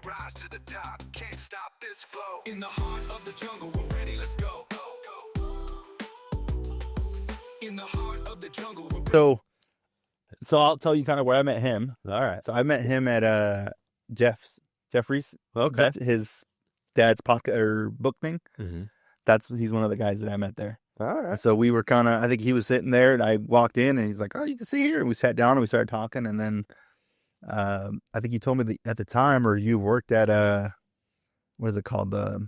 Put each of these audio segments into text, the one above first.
rise to the top. Can't stop this flow. In the heart of the jungle, we're ready, let's go. In the heart of the jungle, we're ready. So I'll tell you kind of where I met him. All right. So I met him at Jeffrey's. Okay. That's his dad's pocket or book thing. Mm-hmm. He's one of the guys that I met there. All right. And so we were I think he was sitting there and I walked in and he's like, "Oh, you can see here." And we sat down and we started talking. And then I think you told me that at the time, or you worked at what is it called? The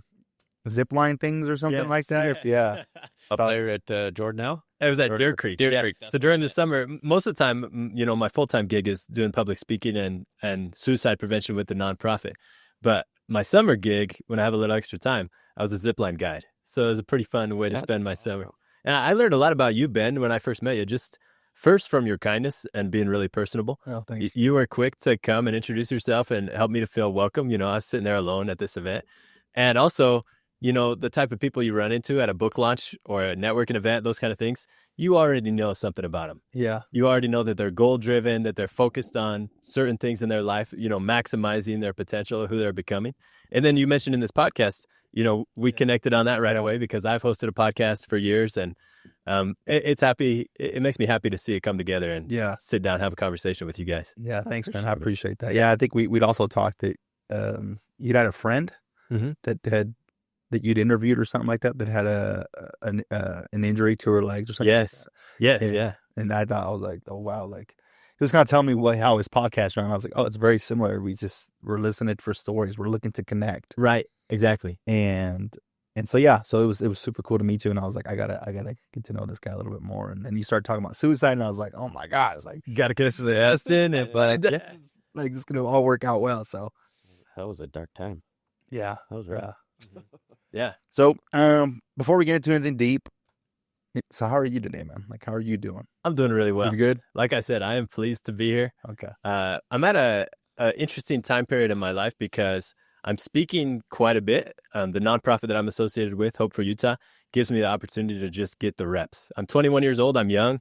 zip line things or something like that. Yeah. Up there at Jordan now? It was at Deer Creek. Deer Creek. So during the summer, most of the time, my full-time gig is doing public speaking and suicide prevention with the nonprofit. But my summer gig, when I have a little extra time, I was a zipline guide. So it was a pretty fun way to spend my summer. And I learned a lot about you, Ben, when I first met you, just first from your kindness and being really personable. Oh, thanks. You were quick to come and introduce yourself and help me to feel welcome. I was sitting there alone at this event. And also, the type of people you run into at a book launch or a networking event, those kind of things, you already know something about them. Yeah. You already know that they're goal-driven, that they're focused on certain things in their life, maximizing their potential or who they're becoming. And then you mentioned in this podcast, we connected on that right away because I've hosted a podcast for years, and it makes me happy to see it come together and sit down and have a conversation with you guys. Yeah, thanks, man. I appreciate that. Yeah, I think we'd also talked that you'd had a friend that you'd interviewed or something like that had an injury to her legs or something. Yes. Yeah. And I was like, oh wow, like he was kind of telling me how his podcast ran. I was like, oh, it's very similar. We're listening for stories. We're looking to connect. Right. Exactly. And so it was super cool to meet you. And I was like, I gotta get to know this guy a little bit more. And then you started talking about suicide, and I was like, oh my god, it's like You got to get us to the Aston, but like it's gonna all work out well. So That was a dark time. yeah, That was rough. yeah. So before we get into anything deep, so how are you today, man? Like, how are you doing? I'm doing really well. You good? Like I said, I am pleased to be here. Okay. I'm at a interesting time period in my life because I'm speaking quite a bit. The nonprofit that I'm associated with, Hope for Utah, gives me the opportunity to just get the reps. I'm 21 years old. I'm young,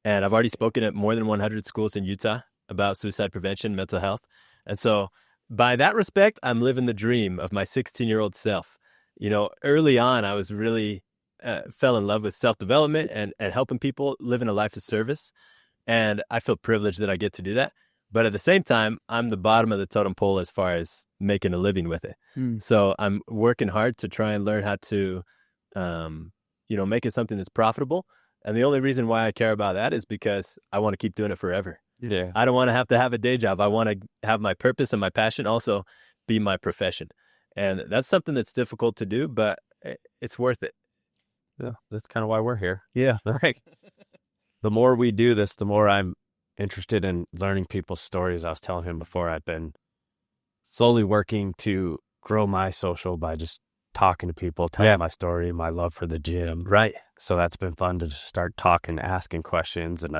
and I've already spoken at more than 100 schools in Utah about suicide prevention, mental health. And so by that respect, I'm living the dream of my 16-year-old self. Early on, I was really fell in love with self-development and helping people living a life of service. And I feel privileged that I get to do that. But at the same time, I'm the bottom of the totem pole as far as making a living with it. So I'm working hard to try and learn how to, make it something that's profitable. And the only reason why I care about that is because I want to keep doing it forever. Yeah. I don't want to have a day job. I want to have my purpose and my passion also be my profession. And that's something that's difficult to do, but it's worth it. Yeah. That's kind of why we're here. Yeah. Right. The more we do this, the more I'm interested in learning people's stories. I was telling him before, I've been slowly working to grow my social by just talking to people, telling my story, my love for the gym. Right. So that's been fun to just start talking, asking questions. And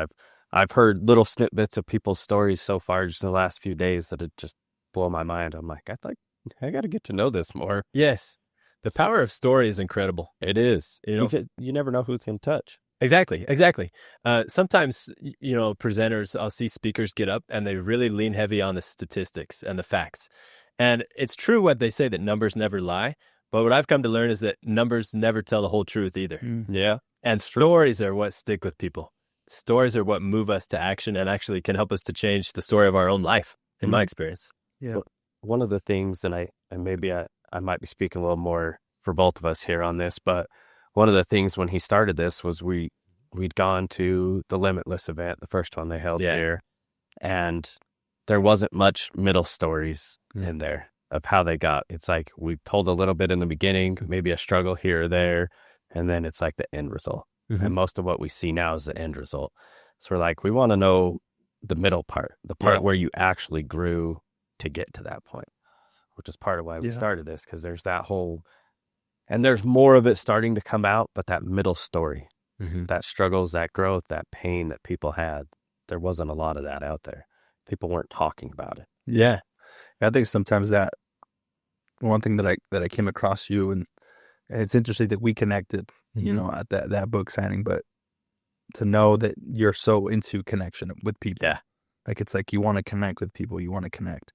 I've heard little snippets of people's stories so far just in the last few days that it just blow my mind. I'm like, I got to get to know this more. Yes. The power of story is incredible. It is. You know, You never know who it's going to touch. Exactly. Sometimes, presenters, I'll see speakers get up and they really lean heavy on the statistics and the facts. And it's true what they say that numbers never lie. But what I've come to learn is that numbers never tell the whole truth either. Yeah. And stories are what stick with people. Stories are what move us to action and actually can help us to change the story of our own life, in my experience. Yeah. One of the things, and I might be speaking a little more for both of us here on this, but one of the things when he started this was we'd gone to the Limitless event, the first one they held here, and there wasn't much middle stories in there of how they got. It's like we told a little bit in the beginning, maybe a struggle here or there, and then it's like the end result. And most of what we see now is the end result. So we're like, we want to know the middle part, the part where you actually grew to get to that point, which is part of why we started this, because there's that whole, and there's more of it starting to come out, but that middle story, that struggles, that growth, that pain that people had, there wasn't a lot of that out there. People weren't talking about it. Yeah. I think sometimes that one thing that I came across you, and it's interesting that we connected, at that book signing, but to know that you're so into connection with people. Yeah. Like, it's like you want to connect with people, you want to connect.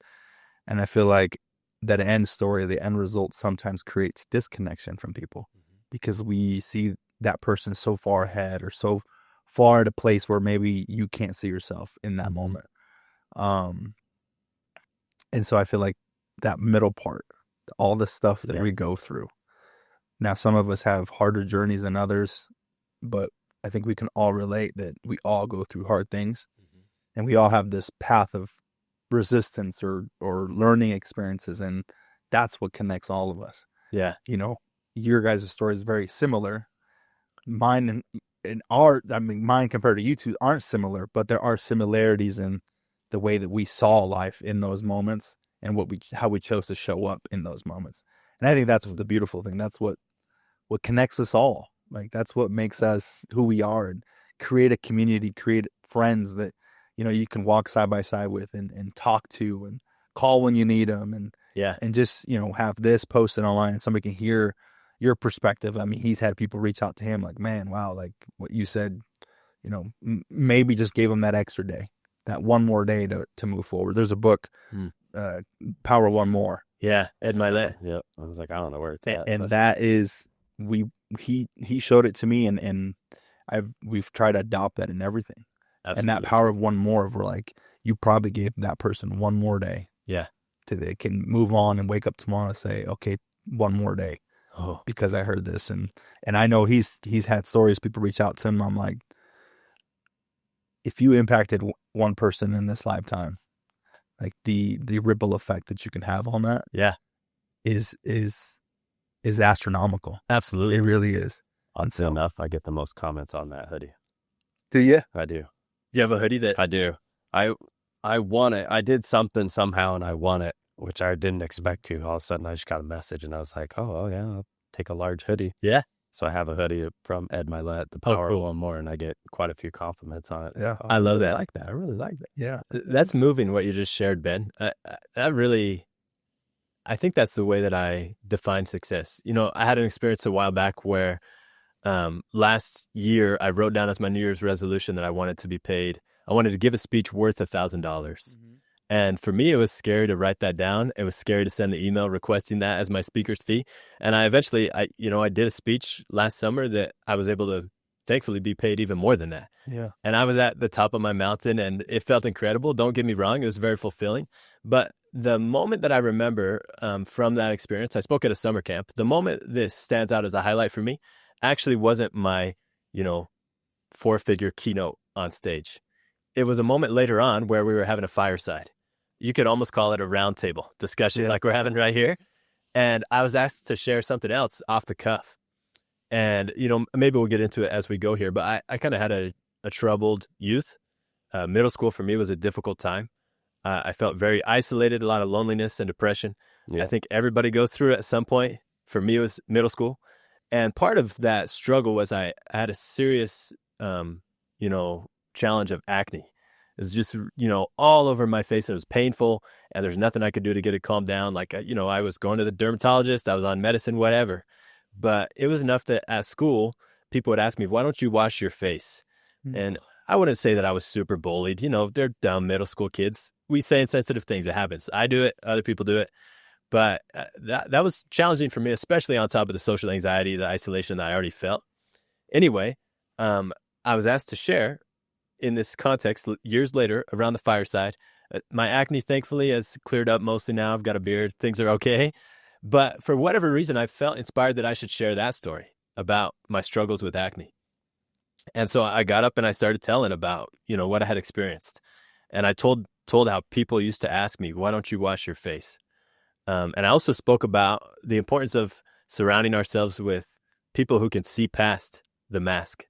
And I feel like that end story, the end result sometimes creates disconnection from people because we see that person so far ahead or so far at a place where maybe you can't see yourself in that moment. And so I feel like that middle part, all the stuff that we go through. Now, some of us have harder journeys than others, but I think we can all relate that we all go through hard things and we all have this path of resistance or learning experiences. And that's what connects all of us. Yeah. You know, your guys' story is very similar. Mine and art, I mean, mine compared to you two aren't similar, but there are similarities in the way that we saw life in those moments and how we chose to show up in those moments. And I think that's the beautiful thing. That's what connects us all. Like, that's what makes us who we are, and create a community, create friends that, you know, you can walk side by side with and talk to and call when you need them. And just, you know, have this posted online and somebody can hear your perspective. I mean, he's had people reach out to him like, man, wow, like what you said, you know, maybe just gave him that extra day, that one more day to move forward. There's a book, Power One More. Yeah. Ed Milet. Yeah. I was like, I don't know where it's at. And that is, he showed it to me and we've tried to adopt that in everything. Absolutely. And that power of one more, we're like, you probably gave that person one more day. Yeah. So they can move on and wake up tomorrow and say, okay, one more day. Oh. Because I heard this. And I know he's had stories, people reach out to him. I'm like, if you impacted one person in this lifetime, like the ripple effect that you can have on that is astronomical. Absolutely. It really is. Oddly enough, I get the most comments on that hoodie. Do you? I do. Do you have a hoodie that I do. I won it. I did something somehow and I won it, which I didn't expect to. All of a sudden I just got a message and I was like, oh yeah, I'll take a large hoodie. Yeah. So I have a hoodie from Ed Milet, the Power of One More, and I get quite a few compliments on it. Yeah. Oh, I love that. I like that. I really like that. Yeah. That's moving what you just shared, Ben. That really, I think that's the way that I define success. You know, I had an experience a while back where last year I wrote down as my New Year's resolution that I wanted to be paid. I wanted to give a speech worth $1,000. And for me, it was scary to write that down. It was scary to send the email requesting that as my speaker's fee. And I eventually, I did a speech last summer that I was able to thankfully be paid even more than that. Yeah. And I was at the top of my mountain and it felt incredible. Don't get me wrong. It was very fulfilling. But the moment that I remember from that experience, I spoke at a summer camp. The moment this stands out as a highlight for me actually wasn't my, 4-figure keynote on stage. It was a moment later on where we were having a fireside. You could almost call it a round table discussion like we're having right here. And I was asked to share something else off the cuff. And, maybe we'll get into it as we go here, but I kind of had a troubled youth. Middle school for me was a difficult time. I felt very isolated, a lot of loneliness and depression. Yeah. I think everybody goes through it at some point. For me, it was middle school. And part of that struggle was I had a serious, challenge of acne. It was just, all over my face, and it was painful, and there's nothing I could do to get it calmed down. Like, I was going to the dermatologist, I was on medicine, whatever. But it was enough that at school, people would ask me, why don't you wash your face? And I wouldn't say that I was super bullied. They're dumb middle school kids. We say insensitive things. It happens. I do it. Other people do it. But that was challenging for me, especially on top of the social anxiety, the isolation that I already felt. Anyway, I was asked to share in this context years later around the fireside. My acne, thankfully, has cleared up mostly now. I've got a beard. Things are okay. But for whatever reason, I felt inspired that I should share that story about my struggles with acne. And so I got up and I started telling about, what I had experienced. And I told how people used to ask me, why don't you wash your face? And I also spoke about the importance of surrounding ourselves with people who can see past the mask,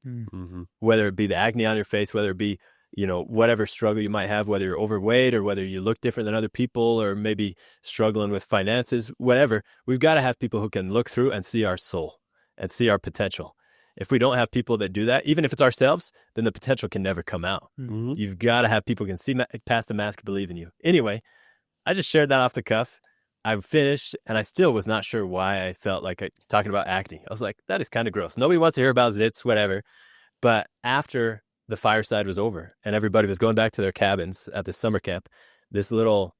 whether it be the acne on your face, whether it be, whatever struggle you might have, whether you're overweight or whether you look different than other people or maybe struggling with finances, whatever. We've got to have people who can look through and see our soul and see our potential. If we don't have people that do that, even if it's ourselves, then the potential can never come out. You've got to have people who can see past the mask and believe in you. Anyway, I just shared that off the cuff. I finished, and I still was not sure why I felt like talking about acne. I was like, that is kind of gross. Nobody wants to hear about zits, whatever. But after the fireside was over and everybody was going back to their cabins at the summer camp, this little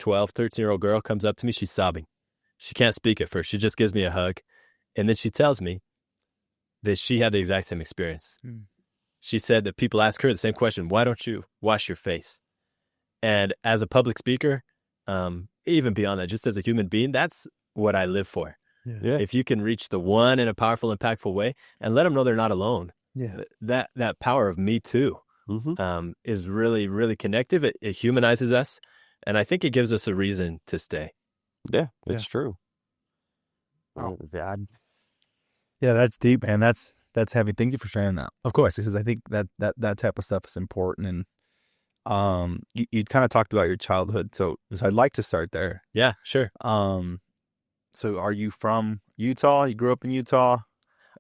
12, 13-year-old girl comes up to me. She's sobbing. She can't speak at first. She just gives me a hug. And then she tells me that she had the exact same experience. She said that people ask her the same question, why don't you wash your face? And as a public speaker, even beyond that, just as a human being, that's what I live for. Yeah. If you can reach the one in a powerful, impactful way and let them know they're not alone, that power of me too is really, really connective. It humanizes us. And I think it gives us a reason to stay. Yeah, it's true. Wow. Yeah, that's deep, man. That's heavy. Thank you for sharing that. Of course. Because I think that type of stuff is important. And you kind of talked about your childhood, so I'd like to start there. Yeah, sure. So are you from Utah? You grew up in Utah?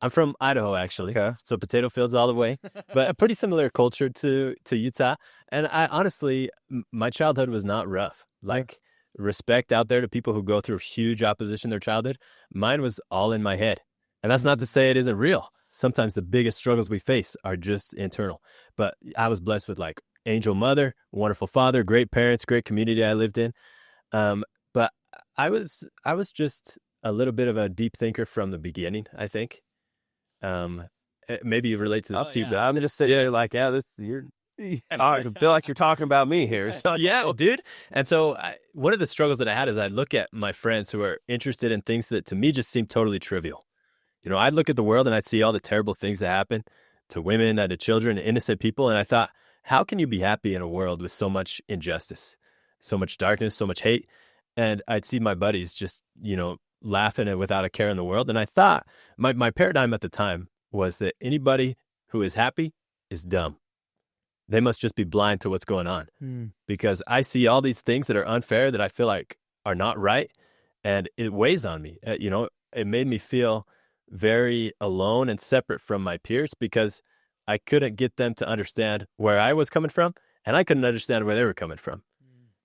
I'm from Idaho, actually. Okay. So potato fields all the way, but a pretty similar culture to Utah. And I honestly, my childhood was not rough. Like, respect out there to people who go through huge opposition in their childhood. Mine was all in my head. And that's not to say it isn't real. Sometimes the biggest struggles we face are just internal. But I was blessed with like angel mother, wonderful father, great parents, great community I lived in. But I was just a little bit of a deep thinker from the beginning, I think. Maybe you relate to that too. But I'm just sitting there like, I feel like you're talking about me here. So Yeah, dude. And so one of the struggles that I had is I look at my friends who are interested in things that to me just seem totally trivial. You know, I'd look at the world and I'd see all the terrible things that happen to women and to children, innocent people. And I thought, how can you be happy in a world with so much injustice, so much darkness, so much hate? And I'd see my buddies just, laughing and without a care in the world. And I thought my paradigm at the time was that anybody who is happy is dumb. They must just be blind to what's going on because I see all these things that are unfair that I feel like are not right. And it weighs on me. It made me feel very alone and separate from my peers because I couldn't get them to understand where I was coming from and I couldn't understand where they were coming from.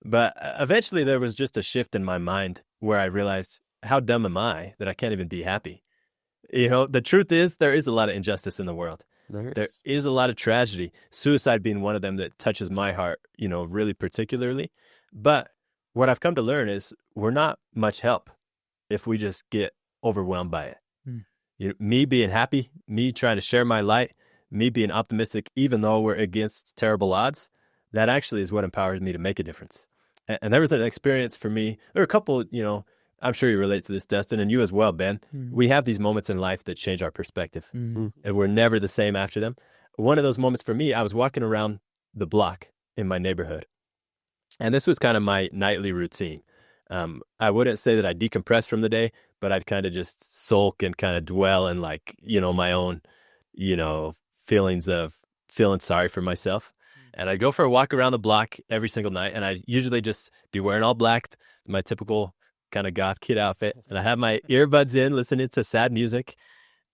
But eventually there was just a shift in my mind where I realized, how dumb am I that I can't even be happy? The truth is there is a lot of injustice in the world. There is a lot of tragedy, suicide being one of them that touches my heart, really particularly. But what I've come to learn is we're not much help if we just get overwhelmed by it. Me being happy, me trying to share my light, me being optimistic, even though we're against terrible odds, that actually is what empowers me to make a difference. And there was an experience for me, or a couple, I'm sure you relate to this, Dustin, and you as well, Ben. We have these moments in life that change our perspective, and we're never the same after them. One of those moments for me, I was walking around the block in my neighborhood, and this was kind of my nightly routine. I wouldn't say that I decompressed from the day, but I'd kind of just sulk and kind of dwell in my own, feelings of feeling sorry for myself. And I'd go for a walk around the block every single night, and I'd usually just be wearing all black, my typical kind of goth kid outfit, and I have my earbuds in listening to sad music.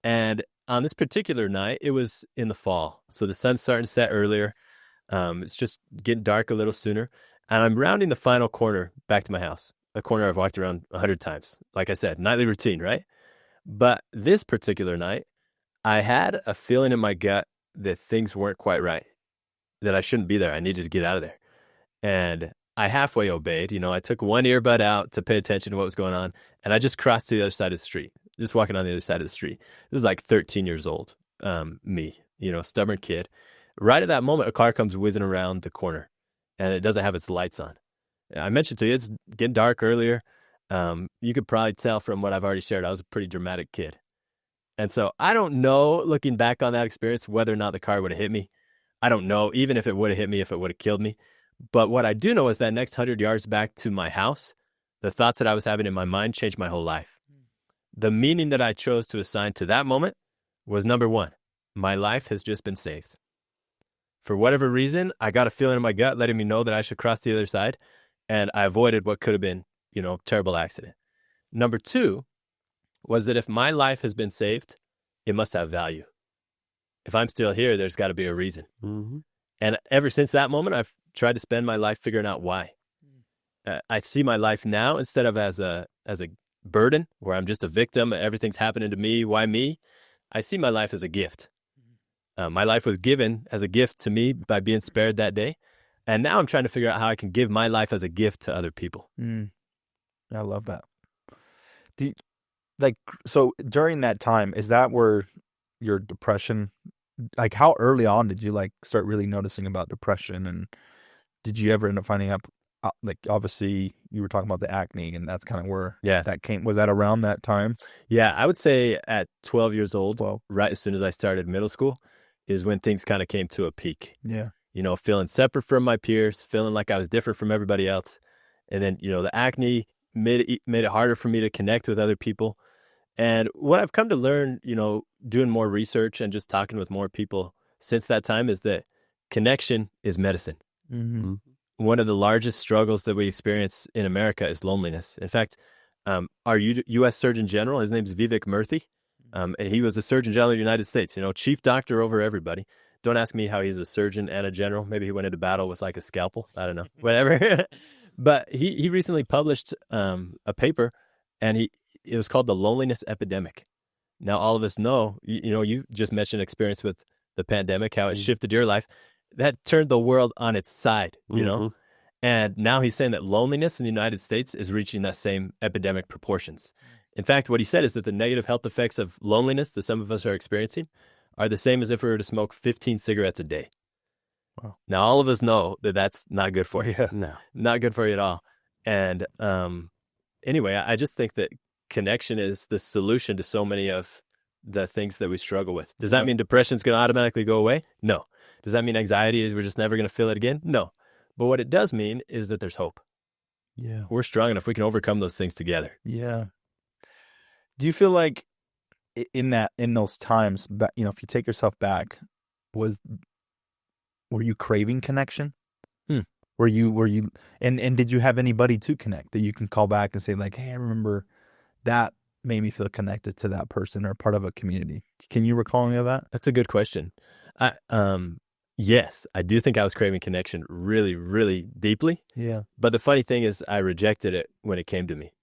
And on this particular night, it was in the fall, so the sun's starting to set earlier. It's just getting dark a little sooner, and I'm rounding the final corner back to my house, a corner I've walked around 100 times. Like I said, nightly routine, right? But this particular night, I had a feeling in my gut that things weren't quite right, that I shouldn't be there. I needed to get out of there. And I halfway obeyed. I took one earbud out to pay attention to what was going on, and I just crossed to the other side of the street, just walking on the other side of the street. This is like 13 years old, me, stubborn kid. Right at that moment, a car comes whizzing around the corner, and it doesn't have its lights on. I mentioned to you, it's getting dark earlier. You could probably tell from what I've already shared, I was a pretty dramatic kid. And so I don't know, looking back on that experience, whether or not the car would have hit me. I don't know, even if it would have hit me, if it would have killed me. But what I do know is that next 100 yards back to my house, the thoughts that I was having in my mind changed my whole life. The meaning that I chose to assign to that moment was, number one, my life has just been saved. For whatever reason, I got a feeling in my gut letting me know that I should cross the other side, and I avoided what could have been, terrible accident. Number two was that if my life has been saved, it must have value. If I'm still here, there's got to be a reason. And ever since that moment, I've tried to spend my life figuring out why. I see my life now instead of as a burden where I'm just a victim. Everything's happening to me. Why me? I see my life as a gift. My life was given as a gift to me by being spared that day. And now I'm trying to figure out how I can give my life as a gift to other people. I love that. So during that time, is that where your depression, like how early on did you like start really noticing about depression, and did you ever end up finding out, like obviously you were talking about the acne and that's kind of where that came, was that around that time? Yeah, I would say at 12 years old, right as soon as I started middle school, is when things kind of came to a peak. Yeah. Feeling separate from my peers, feeling like I was different from everybody else. And then, the acne made it harder for me to connect with other people. And what I've come to learn, doing more research and just talking with more people since that time is that connection is medicine. Mm-hmm. One of the largest struggles that we experience in America is loneliness. In fact, our U.S. Surgeon General, his name's Vivek Murthy, and he was the Surgeon General of the United States, chief doctor over everybody. Don't ask me how he's a surgeon and a general. Maybe he went into battle with like a scalpel. I don't know. Whatever. But he recently published a paper, and it was called The Loneliness Epidemic. Now, all of us know, you just mentioned experience with the pandemic, how it shifted your life. That turned the world on its side, And now he's saying that loneliness in the United States is reaching that same epidemic proportions. In fact, what he said is that the negative health effects of loneliness that some of us are experiencing are the same as if we were to smoke 15 cigarettes a day. Wow. Now, all of us know that that's not good for you. No. Not good for you at all. And anyway, I just think that connection is the solution to so many of the things that we struggle with. Does that mean depression's going to automatically go away? No. Does that mean anxiety is we're just never going to feel it again? No. But what it does mean is that there's hope. Yeah. We're strong enough. We can overcome those things together. Yeah. Do you feel like in those times, if you take yourself back, were you craving connection? Were you, and did you have anybody to connect that you can call back and say like, hey, I remember that made me feel connected to that person or part of a community? Can you recall any of that? That's a good question. Yes, I do think I was craving connection really, really deeply. Yeah. But the funny thing is I rejected it when it came to me.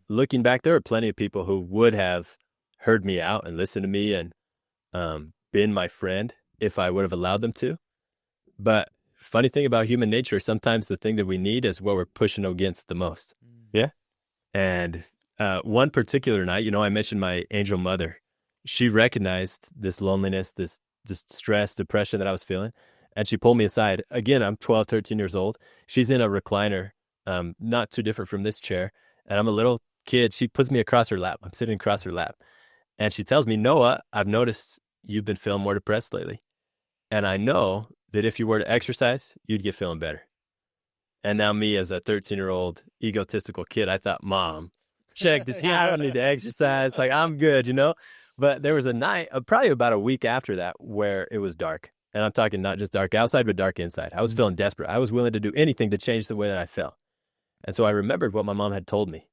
Looking back, there were plenty of people who would have heard me out and listened to me and been my friend if I would have allowed them to. But funny thing about human nature, sometimes the thing that we need is what we're pushing against the most. Yeah. And one particular night, I mentioned my angel mother. She recognized this loneliness, this stress, depression that I was feeling. And she pulled me aside. Again, I'm 12, 13 years old. She's in a recliner, not too different from this chair. And I'm a little kid. She puts me across her lap. I'm sitting across her lap. And she tells me, Noah, I've noticed you've been feeling more depressed lately. And I know that if you were to exercise, you'd get feeling better. And now me as a 13-year-old egotistical kid, I thought, Mom, check this out. I don't need to exercise. Like, I'm good, But there was a night, probably about a week after that, where it was dark. And I'm talking not just dark outside, but dark inside. I was feeling desperate. I was willing to do anything to change the way that I felt. And so I remembered what my mom had told me.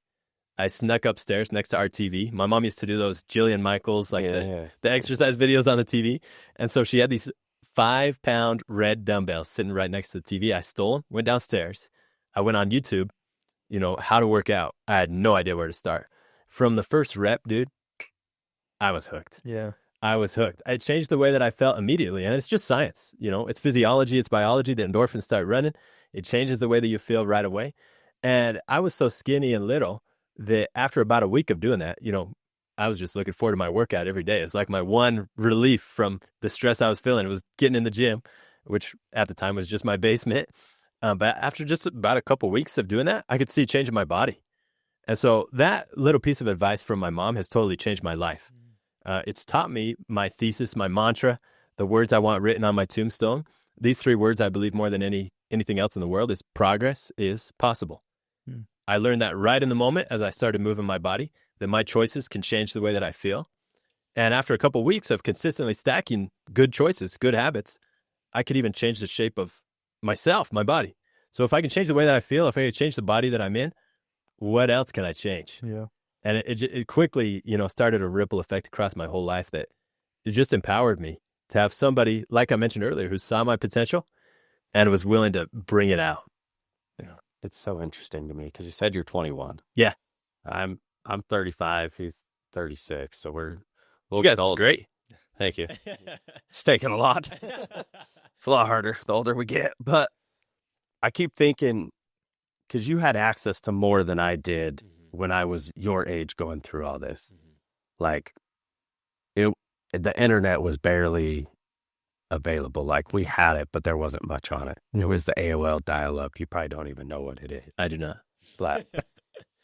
I snuck upstairs next to our TV. My mom used to do those Jillian Michaels, the exercise videos on the TV. And so she had these 5-pound red dumbbells sitting right next to the TV. I stole them, went downstairs. I went on YouTube, how to work out. I had no idea where to start. From the first rep, dude, I was hooked. Yeah. I was hooked. It changed the way that I felt immediately. And it's just science, it's physiology, it's biology. The endorphins start running. It changes the way that you feel right away. And I was so skinny and little that after about a week of doing that, I was just looking forward to my workout every day. It's like my one relief from the stress I was feeling. It was getting in the gym, which at the time was just my basement. But after just about a couple weeks of doing that, I could see a change in my body. And so that little piece of advice from my mom has totally changed my life. It's taught me my thesis, my mantra, the words I want written on my tombstone. These 3 words I believe more than anything else in the world is progress is possible. I learned that right in the moment as I started moving my body, that my choices can change the way that I feel. And after a couple of weeks of consistently stacking good choices, good habits, I could even change the shape of myself, my body. So if I can change the way that I feel, if I can change the body that I'm in, what else can I change? Yeah. And it quickly, started a ripple effect across my whole life that it just empowered me to have somebody, like I mentioned earlier, who saw my potential and was willing to bring it out. It's so interesting to me because you said you're 21. Yeah. I'm 35. He's 36. So we'll You guys get old. great. Thank you. It's taken a lot. It's a lot harder the older we get. But I keep thinking, because you had access to more than I did when I was your age going through all this. Like, the internet was barely available. Like, we had it, but there wasn't much on it. It was the AOL dial-up. You probably don't even know what it is. I do not. But,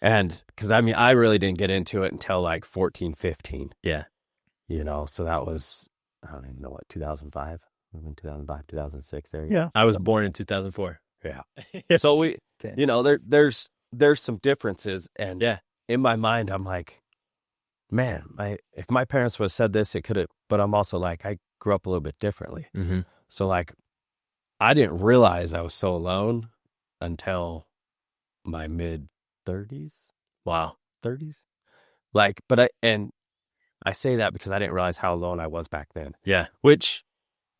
and because I mean, I really didn't get into it until like 14, 15. Yeah. You know, so that was, I don't even know what, 2005? 2005, 2006 there. Yeah. I was born in 2004. Yeah. So we, Okay. you know, there's some differences. And Yeah. in my mind, I'm like, man, if my parents would have said this, it could have, but I'm also like, I grew up a little bit differently. Mm-hmm. So like, I didn't realize I was so alone until my mid 30s. Wow. 30s. Like, I say that because I didn't realize how alone I was back then. Yeah. Which,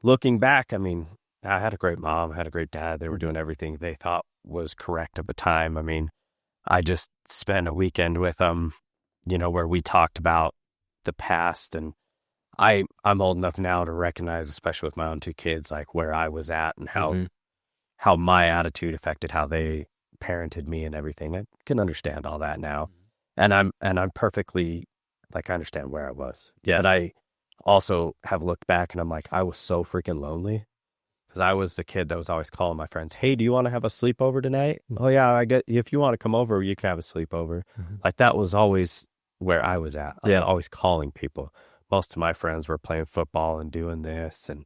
looking back, I mean, I had a great mom, I had a great dad. They were doing everything they thought was correct at the time. I mean, I just spent a weekend with them, you know, where we talked about the past. And I'm old enough now to recognize, especially with my own two kids, like where I was at and how my attitude affected how they parented me and everything. I can understand all that now. And I'm perfectly, like, I understand where I was. Yeah. But I also have looked back and I'm like, I was so freaking lonely because I was the kid that was always calling my friends, hey, do you want to have a sleepover tonight? Oh yeah, if you want to come over, you can have a sleepover. Like, that was always where I was at. Yeah. Always calling people. Most of my friends were playing football and doing this. And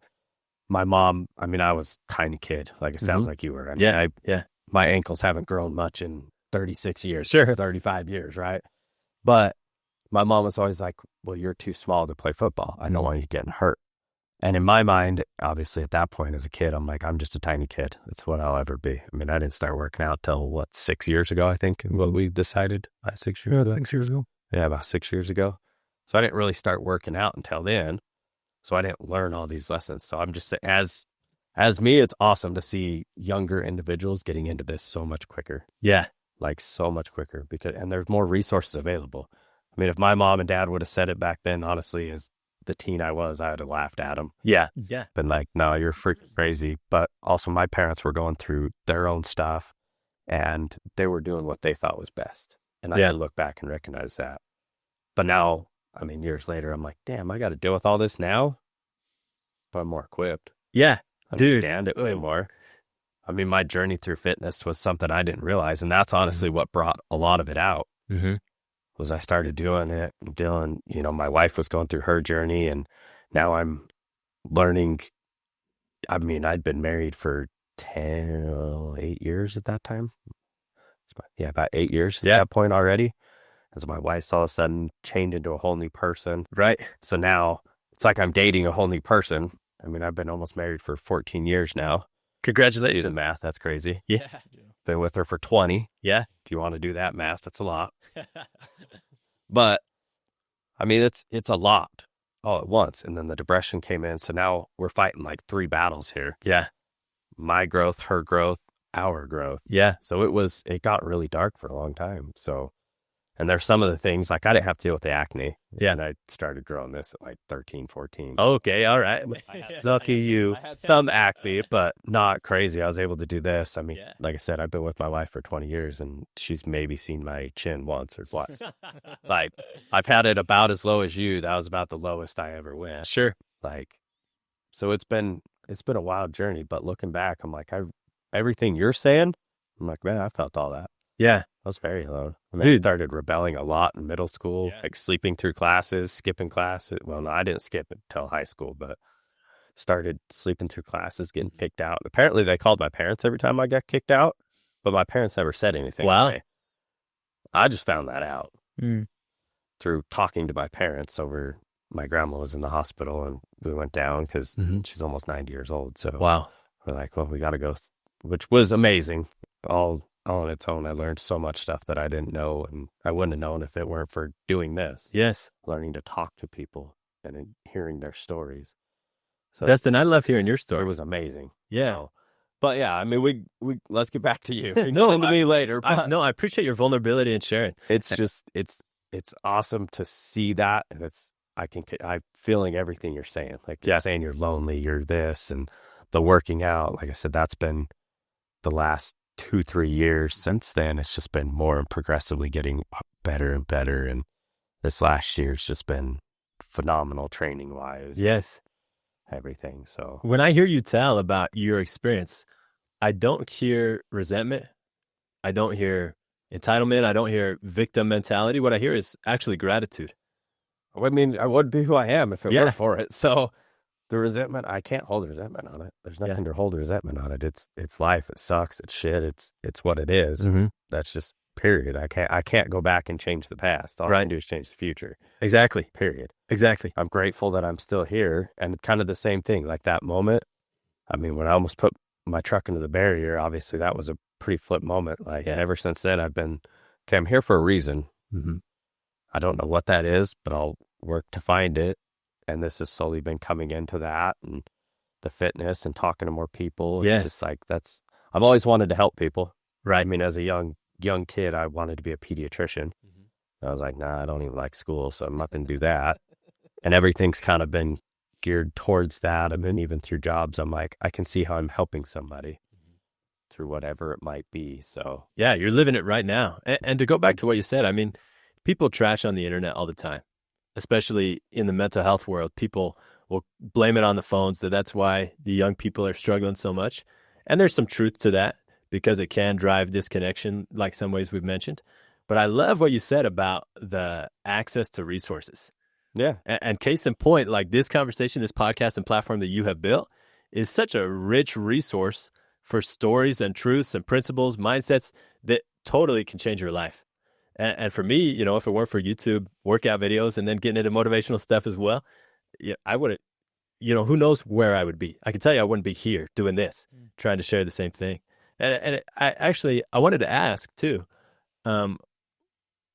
my mom, I mean, I was a tiny kid. Like, it sounds like you were. I mean, Yeah. my ankles haven't grown much in 36 years, Sure. 35 years, right? But my mom was always like, well, you're too small to play football. I don't want you getting hurt. And in my mind, obviously at that point as a kid, I'm like, I'm just a tiny kid. That's what I'll ever be. I mean, I didn't start working out till 6 years ago, I think, what we decided. 6 years ago? 6 years ago. Yeah, about 6 years ago. So I didn't really start working out until then. So I didn't learn all these lessons. So I'm just, as me, it's awesome to see younger individuals getting into this so much quicker. Yeah. Like, so much quicker, and there's more resources available. I mean, if my mom and dad would have said it back then, honestly, as the teen I was, I would have laughed at them. Yeah. Yeah. Been like, no, you're freaking crazy. But also my parents were going through their own stuff and they were doing what they thought was best. And I can look back and recognize that. But now, I mean, years later, I'm like, damn, I got to deal with all this now. But I'm more equipped. Yeah. Dude. Understand it way more. I mean, my journey through fitness was something I didn't realize. And that's honestly what brought a lot of it out. Mm-hmm. Was I started doing it, you know, my wife was going through her journey and now I'm learning. I mean, I'd been married for 8 years at that time. About 8 years at that point already. And so my wife's all of a sudden changed into a whole new person. Right. So now it's like I'm dating a whole new person. I mean, I've been almost married for 14 years now. Congratulations. Do the math. That's crazy. Yeah. Been with her for 20. Yeah. If you want to do that math, that's a lot. But I mean, it's a lot all at once. And then the depression came in. So now we're fighting like 3 battles here. Yeah. My growth, her growth, our growth. Yeah. So it got really dark for a long time. So, and there's some of the things, like I didn't have to deal with the acne. Yeah. And I started growing this at like 13, 14. Okay. All right. Lucky you. Some acne, but not crazy. I was able to do this. I mean, like I said, I've been with my wife for 20 years and she's maybe seen my chin once or twice. Like, I've had it about as low as you. That was about the lowest I ever went. Sure. Like, so it's been a wild journey, but looking back, I'm like, everything you're saying, I'm like, man, I felt all that. Yeah. I was very alone. I mean, I started rebelling a lot in middle school, like sleeping through classes, skipping classes. Well, no, I didn't skip until high school, but started sleeping through classes, getting kicked out. Apparently, they called my parents every time I got kicked out, but my parents never said anything. Wow. To me. I just found that out through talking to my parents over. My grandma was in the hospital and we went down because she's almost 90 years old. So wow. We're like, well, we got to go, which was amazing. All on its own. I learned so much stuff that I didn't know, and I wouldn't have known if it weren't for doing this. Yes. Learning to talk to people and hearing their stories. So Dustin, I love hearing your story. It was amazing. Yeah. So, but yeah, I mean, we let's get back to you. No, into me later. But I appreciate your vulnerability and sharing. It's just, it's awesome to see that. And I'm feeling everything you're saying. Like, you're saying you're lonely, you're this, and the working out. Like I said, that's been the last 2-3 years since then, it's just been more and progressively getting better and better. And this last year's just been phenomenal training wise. Yes. Everything. So When I hear you tell about your experience, I don't hear resentment. I don't hear entitlement. I don't hear victim mentality. What I hear is actually gratitude. I mean, I would be who I am if it Yeah. weren't for it. So the resentment, I can't hold resentment on it. There's nothing to hold resentment on it. It's life. It sucks. It's shit. It's what it is. Mm-hmm. That's just period. I can't go back and change the past. All I can do is change the future. Exactly. Period. Exactly. I'm grateful that I'm still here. And kind of the same thing, like that moment. I mean, when I almost put my truck into the barrier, obviously that was a pretty flip moment. Like ever since then, I've been, okay, I'm here for a reason. Mm-hmm. I don't know what that is, but I'll work to find it. And this has slowly been coming into that and the fitness and talking to more people. Yes. It's just like I've always wanted to help people. Right. I mean, as a young kid, I wanted to be a pediatrician. I was like, nah, I don't even like school, so I'm not going to do that. And everything's kind of been geared towards that. I mean, even through jobs, I'm like, I can see how I'm helping somebody through whatever it might be. So yeah, you're living it right now. And to go back to what you said, I mean, people trash on the internet all the time, especially in the mental health world. People will blame it on the phones, that's why the young people are struggling so much. And there's some truth to that because it can drive disconnection, like some ways we've mentioned. But I love what you said about the access to resources. yeah, And case in point, like this conversation, this podcast and platform that you have built is such a rich resource for stories and truths and principles, mindsets that totally can change your life. And for me, you know, if it weren't for YouTube workout videos and then getting into motivational stuff as well, yeah, I would have, you know, who knows where I would be. I can tell you I wouldn't be here doing this, trying to share the same thing. And I wanted to ask too,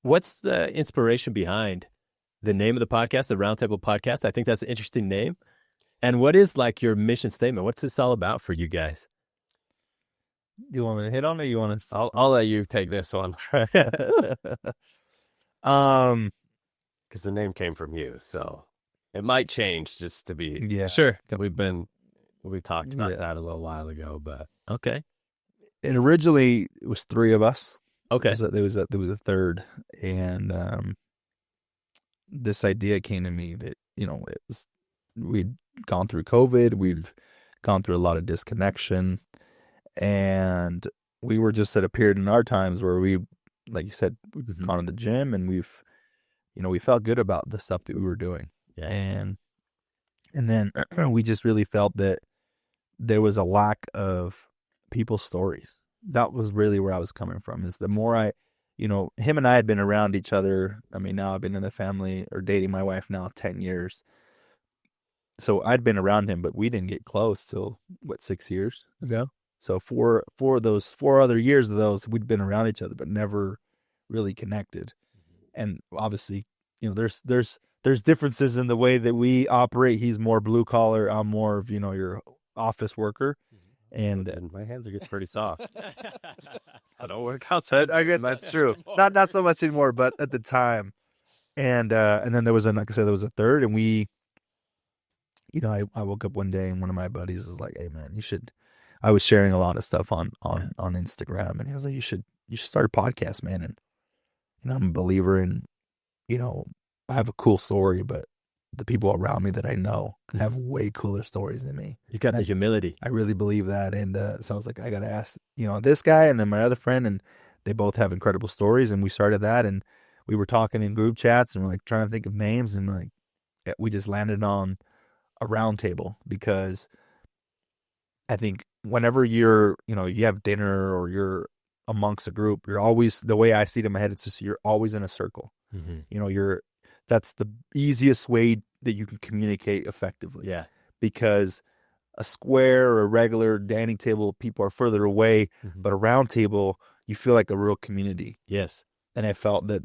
what's the inspiration behind the name of the podcast, the Roundtable Podcast? I think that's an interesting name. And what is like your mission statement? What's this all about for you guys? You want me to hit on it? Or you want to? I'll let you take this one Because because the name came from you. So it might change just to be. yeah, Sure. We talked about that a little while ago, but Okay. And originally it was three of us. Okay. There was a third, and this idea came to me that, you know, we'd gone through COVID, we've gone through a lot of disconnection, and we were just at a period in our times where we, like you said, we've gone to the gym and we felt good about the stuff that we were doing. Yeah. And then we just really felt that there was a lack of people's stories. That was really where I was coming from, is the more him and I had been around each other. I mean, now I've been in the family or dating my wife now 10 years. So I'd been around him, but we didn't get close till 6 years ago. So for those 4 other years of those, we'd been around each other, but never really connected. And obviously, you know, there's differences in the way that we operate. He's more blue collar. I'm more of, you know, your office worker. And my hands are getting pretty soft. I don't work outside. I guess that's true. Not so much anymore, but at the time. And then there was like I said, there was a third, and we, you know, I woke up one day and one of my buddies was like, "Hey man, you should." I was sharing a lot of stuff on Instagram, and he was like, "You should start a podcast, man." And you know, I'm a believer in, you know, I have a cool story, but the people around me that I know have way cooler stories than me. You got the humility. I really believe that. And so I was like, I got to ask, you know, this guy and then my other friend, and they both have incredible stories. And we started that, and we were talking in group chats, and we're like trying to think of names, and like we just landed on a round table, because I think whenever you have dinner or you're amongst a group, you're always, the way I see it in my head, it's just, you're always in a circle. Mm-hmm. You know, that's the easiest way that you can communicate effectively. Yeah. Because a square or a regular dining table, people are further away, but a round table, you feel like a real community. Yes. And I felt that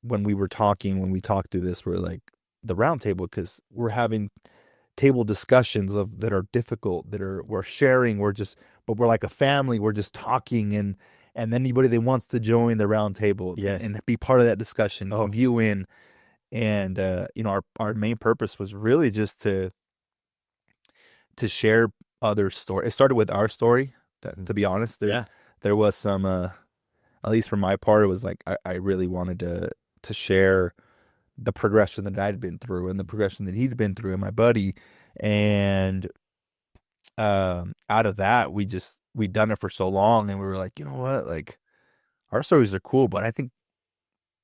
when we talked through this, we're like the round table, because we're having table discussions that are difficult, we're sharing, but we're like a family. We're just talking, and anybody that wants to join the round table, yes, and be part of that discussion, view in. And, you know, our main purpose was really just to share other stories. It started with our story, To be honest, Yeah. there was some, at least for my part, it was like I really wanted to share the progression that I'd been through and the progression that he'd been through, and my buddy. And out of that, we'd done it for so long, and we were like, you know what, like our stories are cool, but I think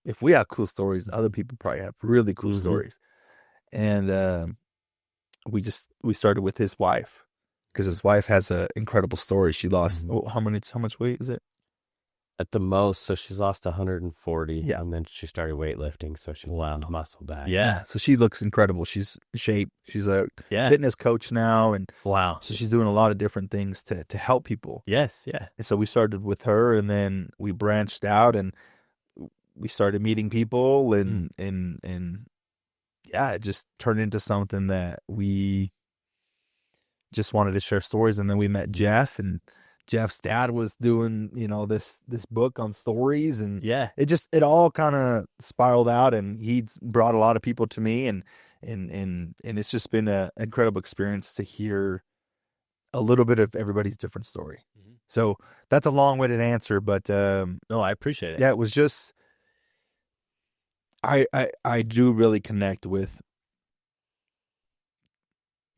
if we have cool stories, other people probably have really cool stories. And we started with his wife, because his wife has an incredible story. She lost how much weight is it? At the most, so she's lost 140, Yeah. and then she started weightlifting, so she's muscle back. Yeah. So she looks incredible. She's in shape. She's a Yeah. fitness coach now, and Wow. so she's doing a lot of different things to help people. Yes. Yeah. And so we started with her, and then we branched out, and we started meeting people, and yeah, it just turned into something that we just wanted to share stories. And then we met Jeff, and Jeff's dad was doing, this book on stories, and Yeah. it all kind of spiraled out, and he's brought a lot of people to me, and it's just been an incredible experience to hear a little bit of everybody's different story. So that's a long-winded answer, but No, I appreciate it. yeah, it was just, I do really connect with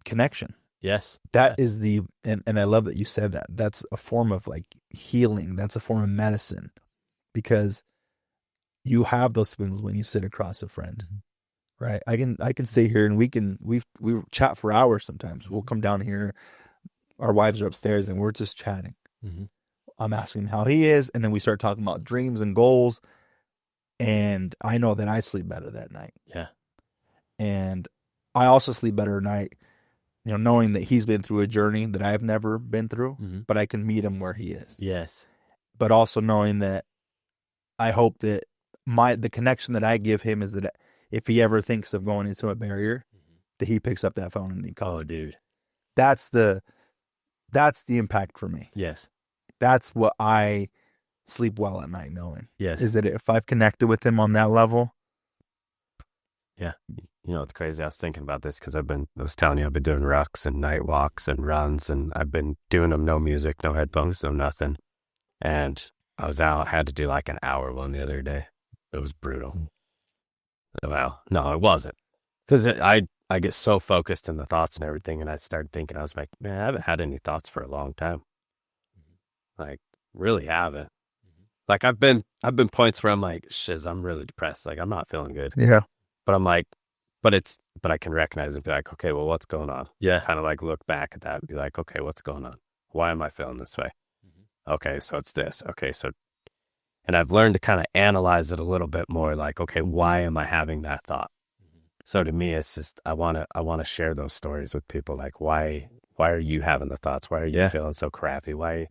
connection. Yes. That is and I love that you said that. That's a form of like healing. That's a form of medicine, because you have those feelings when you sit across a friend, right? I can sit here and we chat for hours sometimes. We'll come down here. Our wives are upstairs and we're just chatting. I'm asking him how he is, and then we start talking about dreams and goals. And I know that I sleep better that night. Yeah. And I also sleep better at night, knowing that he's been through a journey that I've never been through, but I can meet him where he is. Yes. But also knowing that I hope that the connection that I give him is that if he ever thinks of going into a barrier, that he picks up that phone and he calls. Oh, dude. That's the impact for me. Yes. That's what I sleep well at night knowing. Yes. Is that if I've connected with him on that level. Yeah. You know, it's crazy. I was thinking about this because I was telling you, I've been doing rucks and night walks and runs, and I've been doing them no music, no headphones, no nothing. And I was out, had to do like an hour one the other day. It was brutal. Well, no, it wasn't. Because I get so focused in the thoughts and everything, and I started thinking, I was like, man, I haven't had any thoughts for a long time. Like, really haven't. Like, I've been points where I'm like, shiz, I'm really depressed. Like, I'm not feeling good. Yeah. But I'm like, but I can recognize and be like, okay, well, what's going on? Yeah. Kind of like look back at that and be like, okay, what's going on? Why am I feeling this way? Okay, so it's this. Okay, so, and I've learned to kind of analyze it a little bit more. Like, okay, why am I having that thought? So to me, it's just I want to share those stories with people. Like, why are you having the thoughts? Why are you feeling so crappy? Why,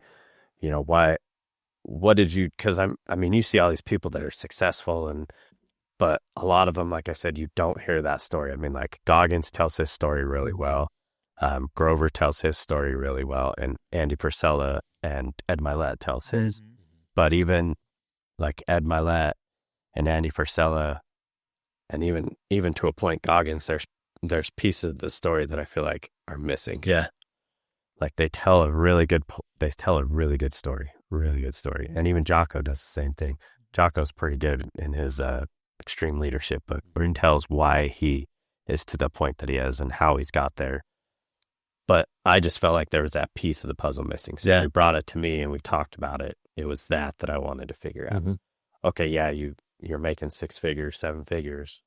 what did you? Because I mean, you see all these people that are successful, but a lot of them, like I said, you don't hear that story. I mean, like Goggins tells his story really well. Grover tells his story really well, and Andy Purcell and Ed Milet tells his. But even like Ed Milet and Andy Purcell, and even to a point, Goggins, there's pieces of the story that I feel like are missing. Yeah. Like they tell a really good story, and even Jocko does the same thing. Jocko's pretty good in his extreme leadership, but Bryn tells why he is to the point that he is and how he's got there. But I just felt like there was that piece of the puzzle missing. So he brought it to me and we talked about it. It was that I wanted to figure out. Okay, yeah, you're making 6 figures, 7 figures,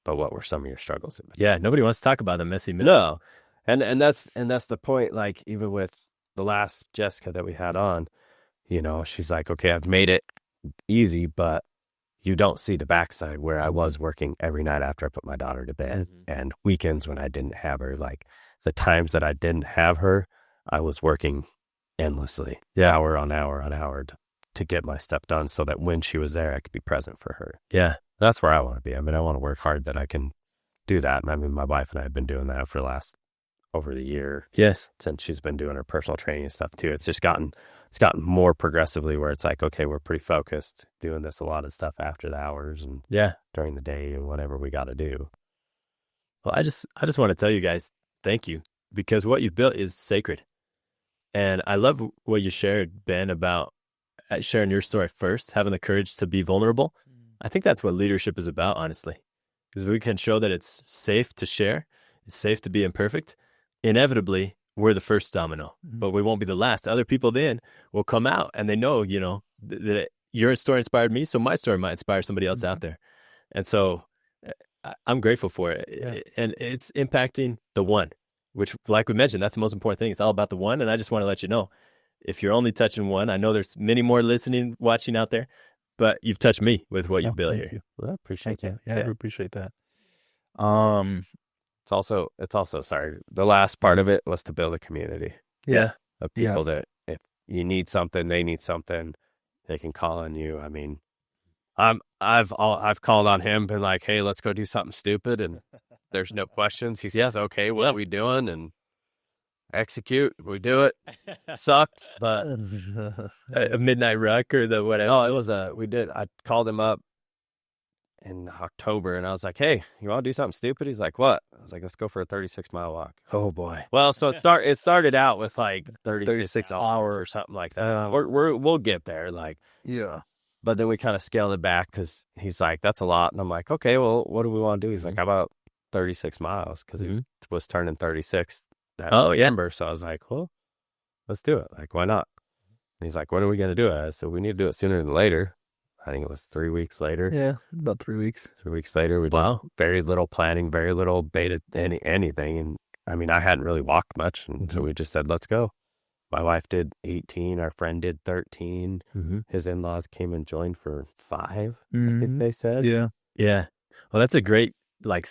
but what were some of your struggles? Yeah, nobody wants to talk about the messy middle. No. And that's the point. Like even with the last Jessica that we had on, she's like, okay, I've made it easy, but you don't see the backside where I was working every night after I put my daughter to bed and weekends when I didn't have her. Like the times that I didn't have her, I was working endlessly, hour on hour to get my stuff done so that when she was there, I could be present for her. Yeah. That's where I want to be. I mean, I want to work hard that I can do that. I mean, my wife and I have been doing that for over the year. Yes. Since she's been doing her personal training and stuff too. It's gotten more progressively where it's like, okay, we're pretty focused doing a lot of stuff after the hours and during the day and whatever we got to do. Well, I just want to tell you guys, thank you, because what you've built is sacred. And I love what you shared, Ben, about sharing your story first, having the courage to be vulnerable. I think that's what leadership is about, honestly, because we can show that it's safe to share, it's safe to be imperfect. Inevitably, we're the first domino, but we won't be the last. Other people then will come out and they know, that your story inspired me, so my story might inspire somebody else out there. And so I'm grateful for it. Yeah. And it's impacting the one, which, like we mentioned, that's the most important thing. It's all about the one. And I just want to let you know, if you're only touching one, I know there's many more listening, watching out there, but you've touched me with what you built here. Thank you. Well, I appreciate Thank you. that. Yeah, I appreciate that. It's also sorry. The last part of it was to build a community Yeah. of people that if you need something, they need something, they can call on you. I mean, I've called on him, been like, hey, let's go do something stupid, and there's no questions. He says, okay, what are we doing? And execute. We do it. Sucked, but A midnight ruck or the whatever. no, it was I called him up in October, and I was like, hey, you want to do something stupid? He's like, what? I was like, let's go for a 36-mile walk. Oh boy. Well, so it started out with like 36 hours or something like that. We'll get there, like. Yeah. But then we kind of scaled it back because he's like, that's a lot. And I'm like, okay, well, what do we want to do? He's like, how about 36 miles? Because he was turning 36 that November. So I was like, well, let's do it. Like, why not? And he's like, when are we going to do it? I said, we need to do it sooner than later. I think it was 3 weeks later. Yeah, about 3 weeks. 3 weeks later, we did very little planning, very little beta, anything. And I mean, I hadn't really walked much. And so we just said, let's go. My wife did 18. Our friend did 13. His in-laws came and joined for 5, I think they said. Yeah. Yeah. Well, that's a great, like,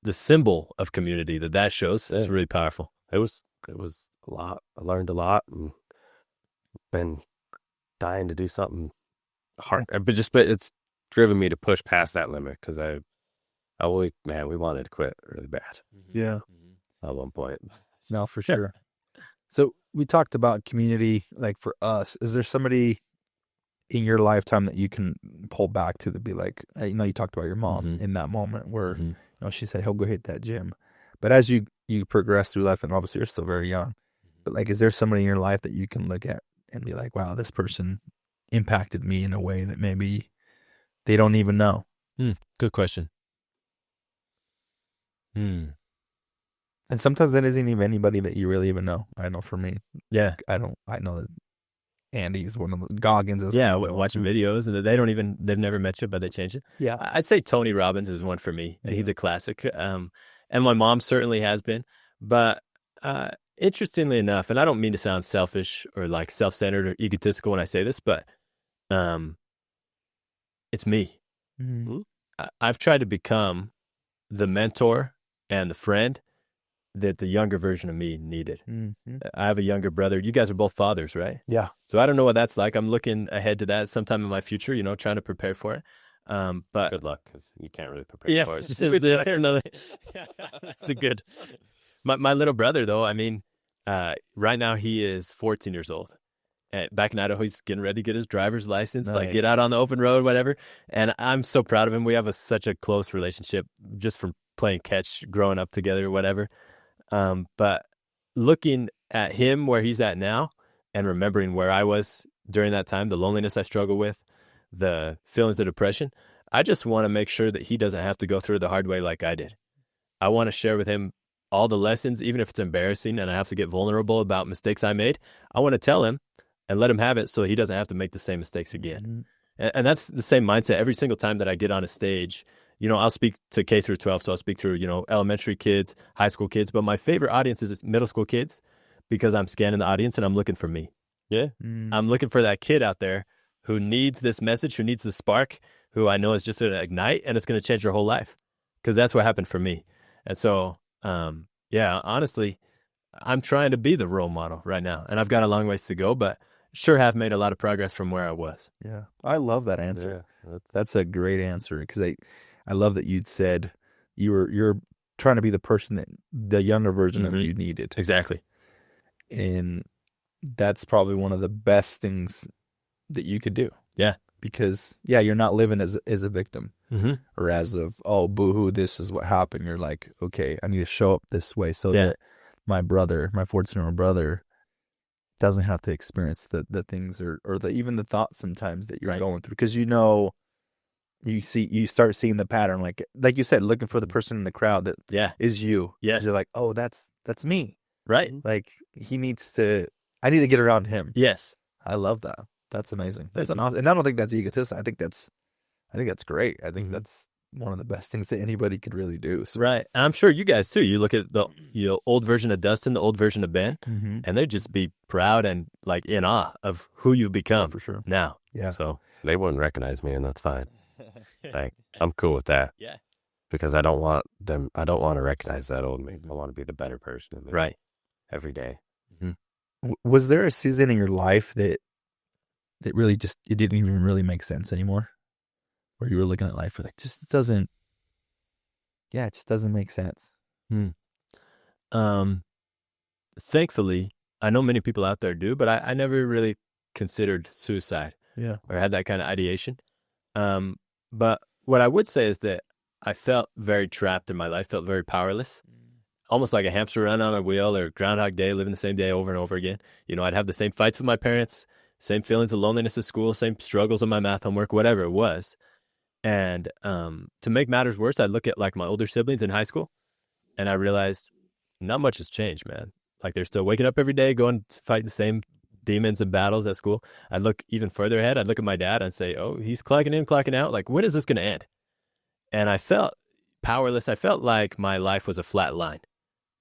the symbol of community that shows is really powerful. It was a lot. I learned a lot and been dying to do something hard. But it's driven me to push past that limit because we wanted to quit really bad. Yeah. At one point. No, for sure. So we talked about community, like for us. Is there somebody in your lifetime that you can pull back to be like, you talked about your mom in that moment where, she said, he'll go hit that gym. But as you progress through life, and obviously you're still very young, but like, is there somebody in your life that you can look at and be like, wow, this person impacted me in a way that maybe they don't even know? Good question. And sometimes that isn't even anybody that you really even know. I know for me. Yeah. I know that Andy's one of the Goggins. Watching videos and they've never met you, but they changed it. Yeah. I'd say Tony Robbins is one for me. He's a classic. And my mom certainly has been. But interestingly enough, and I don't mean to sound selfish or like self-centered or egotistical when I say this, but it's me. I've tried to become the mentor and the friend that the younger version of me needed. I have a younger brother. You guys are both fathers, right? Yeah. So I don't know what that's like. I'm looking ahead to that sometime in my future, trying to prepare for it. But good luck because you can't really prepare for it. That's a good. My little brother, though, I mean, right now he is 14 years old. Back in Idaho, he's getting ready to get his driver's license, Nice. like get out on the open road, whatever. And I'm so proud of him. We have such a close relationship just from playing catch, growing up together, whatever. But looking at him where he's at now and remembering where I was during that time, the loneliness I struggle with, the feelings of depression, I just want to make sure that he doesn't have to go through the hard way like I did. I want to share with him all the lessons, even if it's embarrassing and I have to get vulnerable about mistakes I made. I want to tell him and let him have it so he doesn't have to make the same mistakes again. And that's the same mindset every single time that I get on a stage. I'll speak to K through 12, so I'll speak through, elementary kids, high school kids. But my favorite audience is middle school kids because I'm scanning the audience and I'm looking for me. Yeah. I'm looking for that kid out there who needs this message, who needs the spark, who I know is just going to ignite and it's going to change their whole life because that's what happened for me. And so, honestly, I'm trying to be the role model right now. And I've got a long ways to go, but sure have made a lot of progress from where I was. Yeah. I love that answer. Yeah, that's a great answer because I love that you'd said you're trying to be the person that the younger version of you needed. Exactly. And that's probably one of the best things that you could do. Yeah. Because you're not living as a victim or as of, oh, boo-hoo, this is what happened. You're like, okay, I need to show up this way so that my 14-year-old brother doesn't have to experience the things or even the thoughts sometimes that you're Right. going through, because you start seeing the pattern, like you said, looking for the person in the crowd that Yeah. is you. 'Cause Yes. you're like, oh, that's me. Right. Like I need to get around him. Yes. I love that. That's amazing. That's an awesome, and I don't think that's egotistic. I think that's great. I think that's one of the best things that anybody could really do. So. Right. And I'm sure you guys too. You look at the old version of Dustin, the old version of Ben, and they'd just be proud and like in awe of who you've become For sure. now. Yeah. So They wouldn't recognize me, and that's fine. Like, I'm cool with that. Yeah. Because I don't want to recognize that old me. I want to be the better person in Right. every day. Was there a season in your life that really just, it didn't even really make sense anymore? Where you were looking at life, like, it just doesn't make sense. Thankfully, I know many people out there do, but I never really considered suicide. Yeah. Or had that kind of ideation. But what I would say is that I felt very trapped in my life, felt very powerless, almost like a hamster run on a wheel or Groundhog Day, living the same day over and over again. You know, I'd have the same fights with my parents, same feelings of loneliness at school, same struggles in my math homework, whatever it was. And to make matters worse, I'd look at like my older siblings in high school, and I realized not much has changed, man. Like they're still waking up every day, going to fight the same demons and battles at school. I'd look even further ahead. I'd look at my dad and say, oh, he's clocking in, clocking out. Like, when is this going to end? And I felt powerless. I felt like my life was a flat line.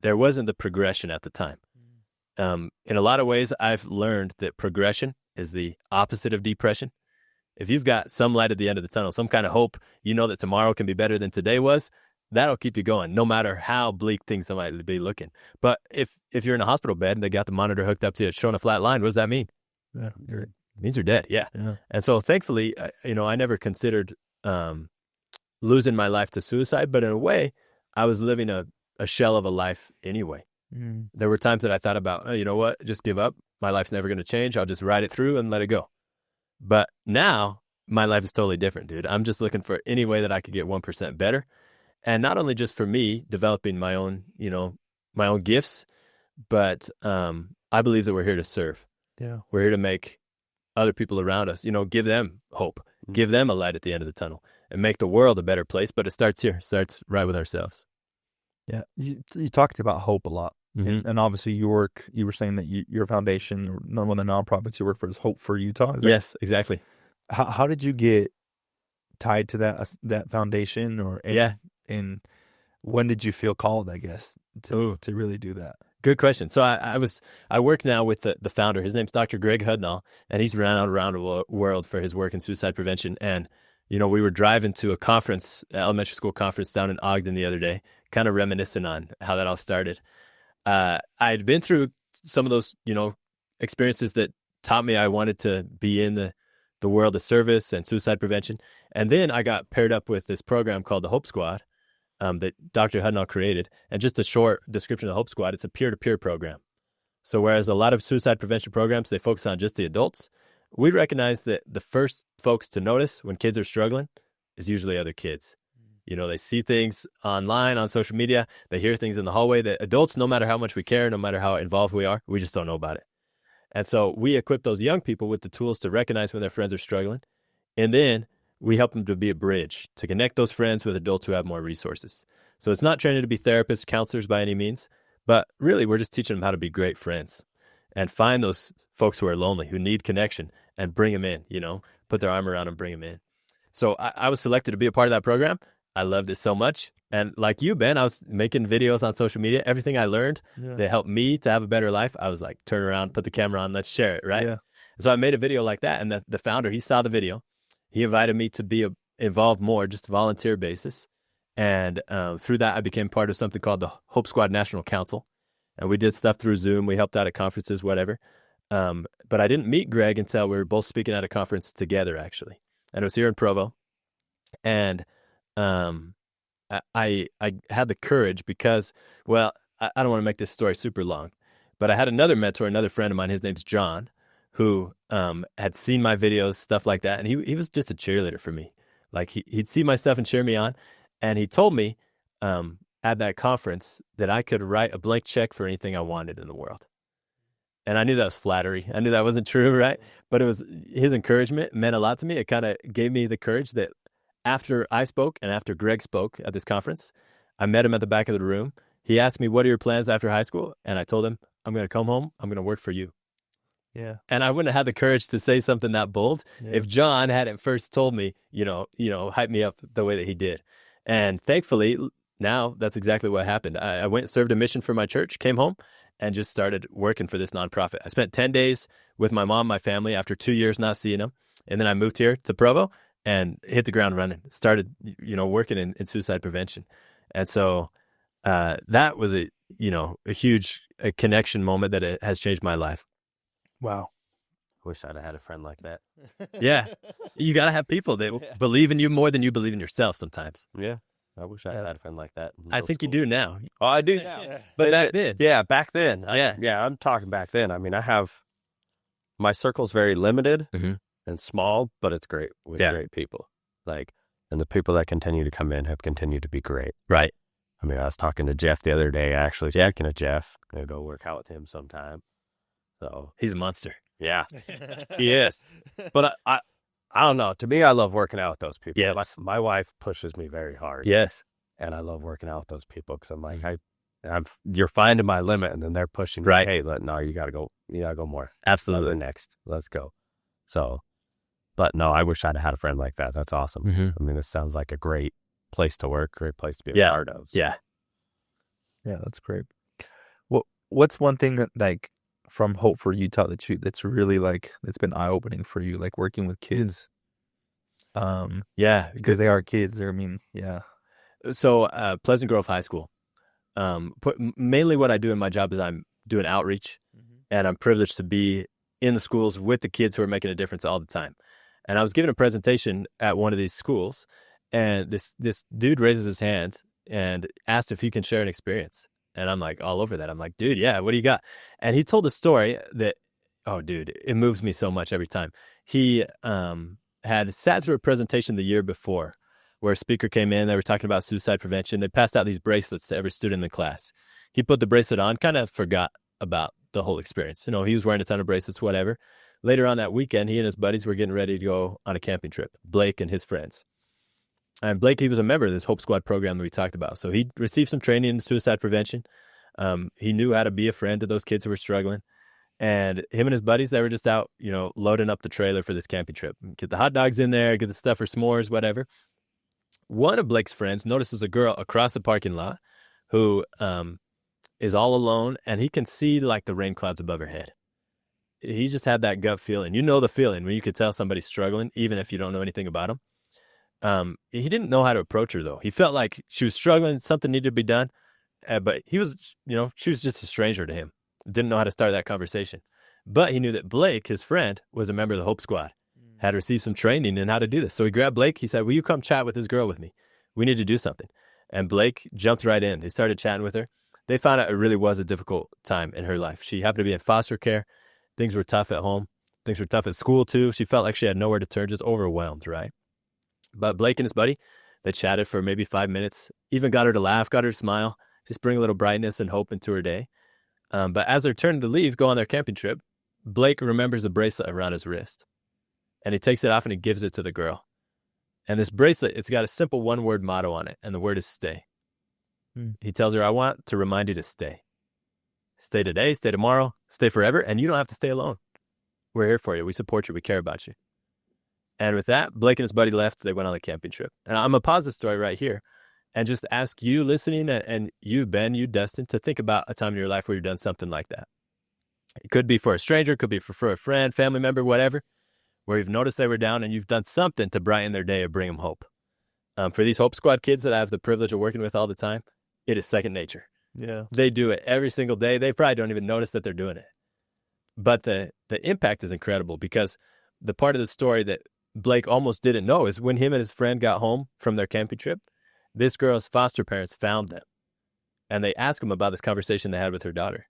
There wasn't the progression at the time. In a lot of ways, I've learned that progression is the opposite of depression. If you've got some light at the end of the tunnel, some kind of hope, you know that tomorrow can be better than today was, that'll keep you going, no matter how bleak things might be looking. But if you're in a hospital bed and they got the monitor hooked up to you, showing a flat line, what does that mean? Yeah. It means you're dead. Yeah. Yeah. And so thankfully, I never considered losing my life to suicide, but in a way, I was living a shell of a life anyway. There were times that I thought about, oh, you know what, just give up. My life's never going to change. I'll just ride it through and let it go. But now my life is totally different, dude. I'm just looking for any way that I could get 1% better. And not only just for me developing my own, my own gifts, but I believe that we're here to serve. Yeah. We're here to make other people around us, give them hope, give them a light at the end of the tunnel, and make the world a better place. But it starts here, starts right with ourselves. Yeah. You talked about hope a lot. And obviously you were saying that your foundation, or one of the nonprofits you work for, is Hope for Utah. Yes, exactly. How did you get tied to that foundation, and when did you feel called, I guess, to really do that? Good question. So I work now with the founder. His name's Dr. Greg Hudnall, and he's renowned around the world for his work in suicide prevention. And, we were driving to a conference, elementary school conference down in Ogden the other day, kind of reminiscing on how that all started. I'd been through some of those, experiences that taught me I wanted to be in the world of service and suicide prevention. And then I got paired up with this program called the Hope Squad that Dr. Hudnall created. And just a short description of the Hope Squad, it's a peer-to-peer program. So whereas a lot of suicide prevention programs, they focus on just the adults, we recognize that the first folks to notice when kids are struggling is usually other kids. They see things online, on social media, they hear things in the hallway that adults, no matter how much we care, no matter how involved we are, we just don't know about it. And so we equip those young people with the tools to recognize when their friends are struggling. And then we help them to be a bridge, to connect those friends with adults who have more resources. So it's not training to be therapists, counselors by any means, but really we're just teaching them how to be great friends and find those folks who are lonely, who need connection, and bring them in, put their arm around them, bring them in. So I was selected to be a part of that program. I loved it so much. And like you, Ben, I was making videos on social media. Everything I learned that helped me to have a better life, I was like, turn around, put the camera on, let's share it, right? Yeah. And so I made a video like that. And the founder, he saw the video. He invited me to be involved more, just a volunteer basis. And through that, I became part of something called the Hope Squad National Council. And we did stuff through Zoom. We helped out at conferences, whatever. But I didn't meet Greg until we were both speaking at a conference together, actually. And it was here in Provo. And I had the courage because, well, I don't want to make this story super long, but I had another mentor, another friend of mine, his name's John, who had seen my videos, stuff like that. And he was just a cheerleader for me. Like he'd see my stuff and cheer me on. And he told me at that conference that I could write a blank check for anything I wanted in the world. And I knew that was flattery. I knew that wasn't true, right? But it was his encouragement meant a lot to me. It kind of gave me the courage that after I spoke and after Greg spoke at this conference, I met him at the back of the room. He asked me, what are your plans after high school? And I told him, I'm going to come home. I'm going to work for you. Yeah. And I wouldn't have had the courage to say something that bold if John hadn't first told me, hype me up the way that he did. And thankfully, now that's exactly what happened. I went and served a mission for my church, came home, and just started working for this nonprofit. I spent 10 days with my mom, my family, after 2 years not seeing them. And then I moved here to Provo and hit the ground running, started, working in suicide prevention. And so that was a huge connection moment that it has changed my life. Wow. Wish I'd have had a friend like that. Yeah. You got to have people that believe in you more than you believe in yourself sometimes. Yeah. I wish I had a friend like that. I think you do now. Oh, I do now. But back then. Yeah, back then. Yeah, I'm talking back then. I mean, my circle's very limited and small, but it's great with great people. And the people that continue to come in have continued to be great. Right. I mean, I was talking to Jeff the other day, actually talking to Jeff. I'm going to go work out with him sometime. So he's a monster. Yeah, he is. But I don't know. To me, I love working out with those people. Yes. My wife pushes me very hard. Yes. And I love working out with those people because I'm like, you're finding my limit, and then they're pushing me. Right. Hey, no, you gotta go more. Absolutely. Next, let's go. So, but no, I wish I'd had a friend like that. That's awesome. I mean, this sounds like a great place to work, great place to be a part of. Yeah. Yeah, that's great. Well, what's one thing that from Hope for Utah that's really that's been eye opening for you, working with kids? Because they are kids. So Pleasant Grove High School. Mainly what I do in my job is I'm doing outreach, and I'm privileged to be in the schools with the kids who are making a difference all the time. And I was giving a presentation at one of these schools, and this dude raises his hand and asked if he can share an experience. And I'm like all over that. I'm like, dude, yeah, what do you got? And he told a story that, oh, dude, it moves me so much every time. He had sat through a presentation the year before where a speaker came in. They were talking about suicide prevention. They passed out these bracelets to every student in the class. He put the bracelet on, kind of forgot about the whole experience. He was wearing a ton of bracelets, whatever. Later on that weekend, he and his buddies were getting ready to go on a camping trip, Blake and his friends. And Blake, he was a member of this Hope Squad program that we talked about. So he received some training in suicide prevention. He knew how to be a friend to those kids who were struggling. And him and his buddies, they were just out, loading up the trailer for this camping trip. Get the hot dogs in there, get the stuff for s'mores, whatever. One of Blake's friends notices a girl across the parking lot who is all alone, and he can see the rain clouds above her head. He just had that gut feeling. You know the feeling when you could tell somebody's struggling, even if you don't know anything about them. He didn't know how to approach her, though. He felt like she was struggling, something needed to be done, but he was, she was just a stranger to him. Didn't know how to start that conversation. But he knew that Blake, his friend, was a member of the Hope Squad, had received some training in how to do this. So he grabbed Blake. He said, will you come chat with this girl with me? We need to do something. And Blake jumped right in. They started chatting with her. They found out it really was a difficult time in her life. She happened to be in foster care. Things were tough at home. Things were tough at school, too. She felt like she had nowhere to turn, just overwhelmed, right? But Blake and his buddy, they chatted for maybe 5 minutes, even got her to laugh, got her to smile, just bring a little brightness and hope into her day. But as they're turning to leave, go on their camping trip, Blake remembers a bracelet around his wrist. And he takes it off and he gives it to the girl. And this bracelet, it's got a simple one-word motto on it, and the word is stay. He tells her, I want to remind you to stay. Stay today, stay tomorrow, stay forever, and you don't have to stay alone. We're here for you. We support you. We care about you. And with that, Blake and his buddy left. They went on the camping trip. And I'm going to pause the story right here and just ask you listening, and you, Ben, you, Destin, to think about a time in your life where you've done something like that. It could be for a stranger, could be for a friend, family member, whatever, where you've noticed they were down and you've done something to brighten their day or bring them hope. For these Hope Squad kids that I have the privilege of working with all the time, it is second nature. Yeah. They do it every single day. They probably don't even notice that they're doing it. But the impact is incredible, because the part of the story that Blake almost didn't know is when him and his friend got home from their camping trip, this girl's foster parents found them. And they asked him about this conversation they had with her daughter.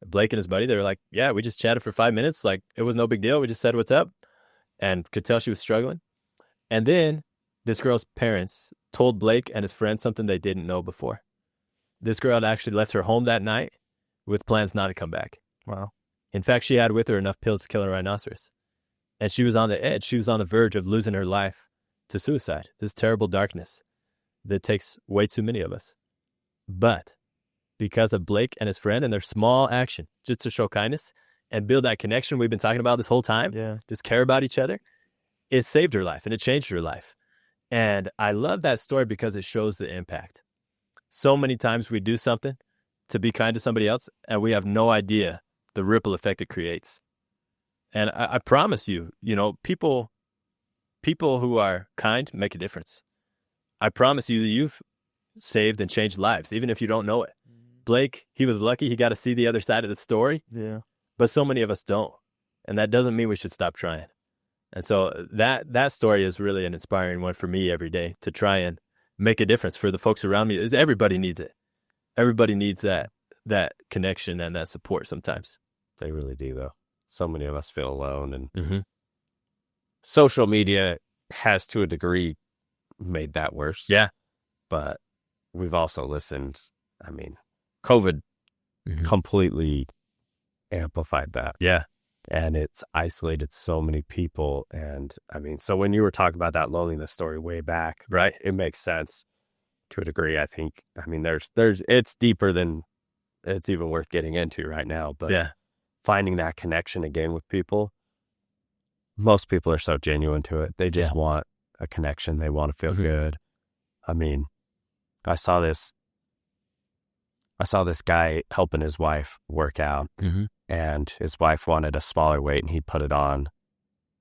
Blake and his buddy, they were like, yeah, we just chatted for 5 minutes. It was no big deal. We just said what's up, and could tell she was struggling. And then this girl's parents told Blake and his friend something they didn't know before. This girl had actually left her home that night with plans not to come back. Wow. In fact, she had with her enough pills to kill a rhinoceros. And she was on the edge. She was on the verge of losing her life to suicide, this terrible darkness that takes way too many of us. But because of Blake and his friend and their small action, just to show kindness and build that connection we've been talking about this whole time, just care about each other, it saved her life and it changed her life. And I love that story because it shows the impact. So many times we do something to be kind to somebody else and we have no idea the ripple effect it creates. And I promise you, people who are kind make a difference. I promise you that you've saved and changed lives, even if you don't know it. Blake, he was lucky he got to see the other side of the story. Yeah. But so many of us don't. And that doesn't mean we should stop trying. And so that story is really an inspiring one for me every day to try and make a difference for the folks around me. Everybody needs it. Everybody needs that connection and that support sometimes. They really do, though. So many of us feel alone, and social media has, to a degree, made that worse. Yeah. But we've also listened. I mean, COVID completely amplified that. Yeah. And it's isolated so many people. And I mean, so when you were talking about that loneliness story way back, right, it makes sense to a degree. I think, I mean, it's deeper than it's even worth getting into right now. But finding that connection again with people, most people are so genuine to it. They just want a connection. They want to feel good. I mean, I saw this guy helping his wife work out, and his wife wanted a smaller weight and he put it on,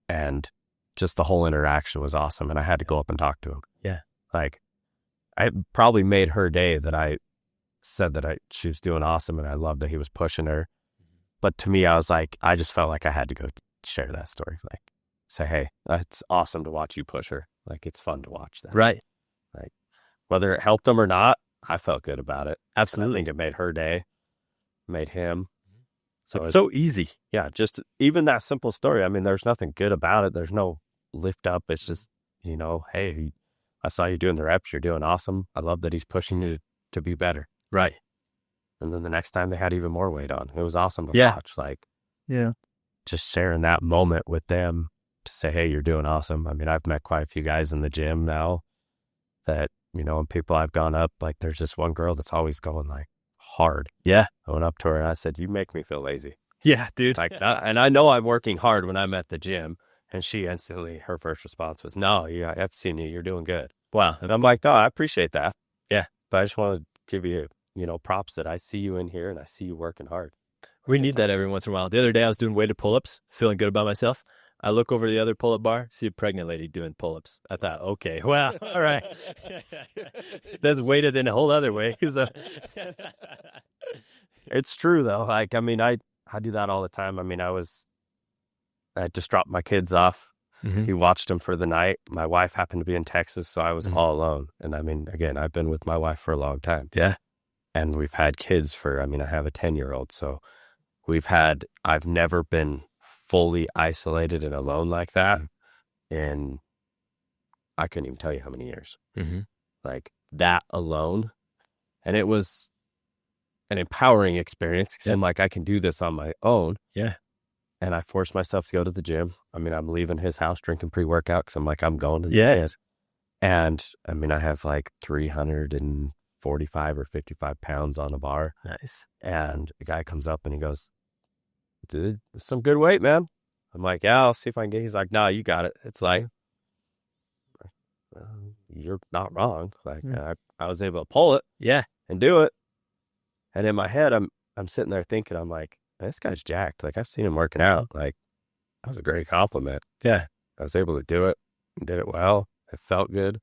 and just the whole interaction was awesome. And I had to go up and talk to him. Yeah. Like, I probably made her day that I said that she was doing awesome and I loved that he was pushing her. But to me, I was like, I just felt like I had to go share that story. Like, say, hey, it's awesome to watch you push her. Like, it's fun to watch that. Right. Like, whether it helped him or not, I felt good about it. Absolutely. And I think it made her day, made him. So it's so easy. Yeah, just even that simple story. I mean, there's nothing good about it. There's no lift up. It's just, hey, I saw you doing the reps. You're doing awesome. I love that he's pushing you to be better. Right. And then the next time they had even more weight on. It was awesome to watch. Like, just sharing that moment with them to say, hey, you're doing awesome. I mean, I've met quite a few guys in the gym now that, and people I've gone up, like, there's this one girl that's always going like hard. Yeah. I went up to her and I said, you make me feel lazy. Yeah, dude. Like, and I know I'm working hard when I'm at the gym. And she instantly, her first response was, no, I've seen you. You're doing good. Wow. And I'm like, no, I appreciate that. Yeah. But I just want to give you, props that I see you in here and I see you working hard. We need that every once in a while. The other day I was doing weighted pull-ups, feeling good about myself. I look over the other pull-up bar, see a pregnant lady doing pull-ups. I thought, okay, well, all right. That's weighted in a whole other way. So. It's true, though. Like, I mean, I do that all the time. I mean, I just dropped my kids off. He watched them for the night. My wife happened to be in Texas, so I was all alone. And I mean, again, I've been with my wife for a long time. Yeah. And we've had kids I have a 10-year-old. So I've never been fully isolated and alone like that. And I couldn't even tell you how many years. Like, that alone. And it was an empowering experience. Because I'm like, I can do this on my own. Yeah. And I forced myself to go to the gym. I mean, I'm leaving his house drinking pre-workout because I'm like, I'm going to the gym. And I mean, I have like 345 or 55 pounds on the bar. Nice. And a guy comes up and he goes, dude, that's some good weight, man. I'm like, yeah, I'll see if I can get. He's like, no, you got it. It's like, you're not wrong. Like, I was able to pull it, and do it. And in my head, I'm sitting there thinking, I'm like, this guy's jacked. Like, I've seen him working out. Like, that was a great compliment. Yeah. I was able to do it and did it well. It felt good.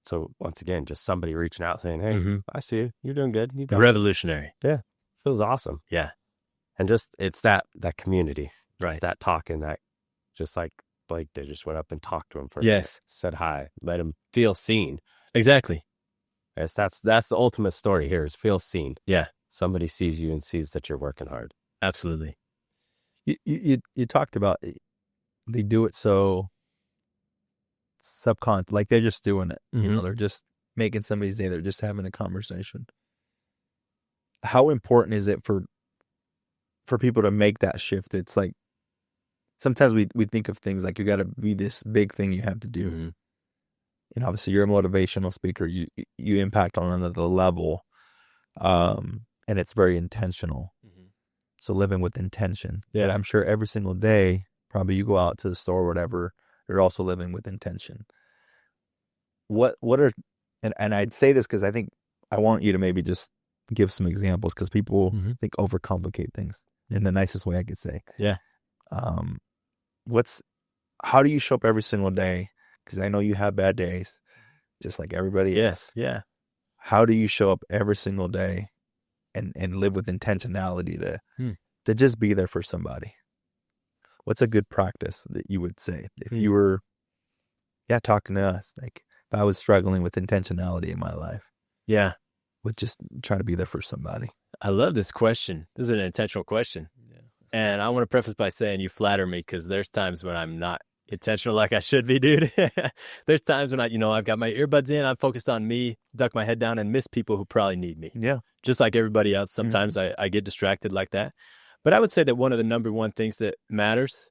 So once again, just somebody reaching out saying, hey, I see you. You're doing good. You got Revolutionary. it. Yeah. Feels awesome. Yeah. And just, it's that community. Right. It's that talking, that just like Blake did, just went up and talked to him for a Yes. minute, said hi, let him feel seen. Exactly. Yes, that's the ultimate story here is feel seen. Yeah. Somebody sees you and sees that you're working hard. Absolutely. You talked about they do it so subconscious, like they're just doing it. They're just making somebody's day. They're just having a conversation. How important is it for for people to make that shift, it's like sometimes we think of things like you got to be this big thing you have to do. Mm-hmm. And obviously you're a motivational speaker. You impact on another level. And it's very intentional. Mm-hmm. So living with intention. Yeah. But I'm sure every single day, probably you go out to the store or whatever, you're also living with intention. What are, and I'd say this because I think I want you to maybe just give some examples because people think overcomplicate things in the nicest way I could say. Yeah. How do you show up every single day? Because I know you have bad days, just like everybody else. Yeah. How do you show up every single day and live with intentionality to just be there for somebody? What's a good practice that you would say if you were, talking to us? Like if I was struggling with intentionality in my life, with just trying to be there for somebody. I love this question. This is an intentional question. Yeah. And I want to preface by saying you flatter me because there's times when I'm not intentional like I should be, dude. There's times when I've got my earbuds in, I'm focused on me, duck my head down and miss people who probably need me. Yeah. Just like everybody else. Sometimes I get distracted like that. But I would say that one of the number one things that matters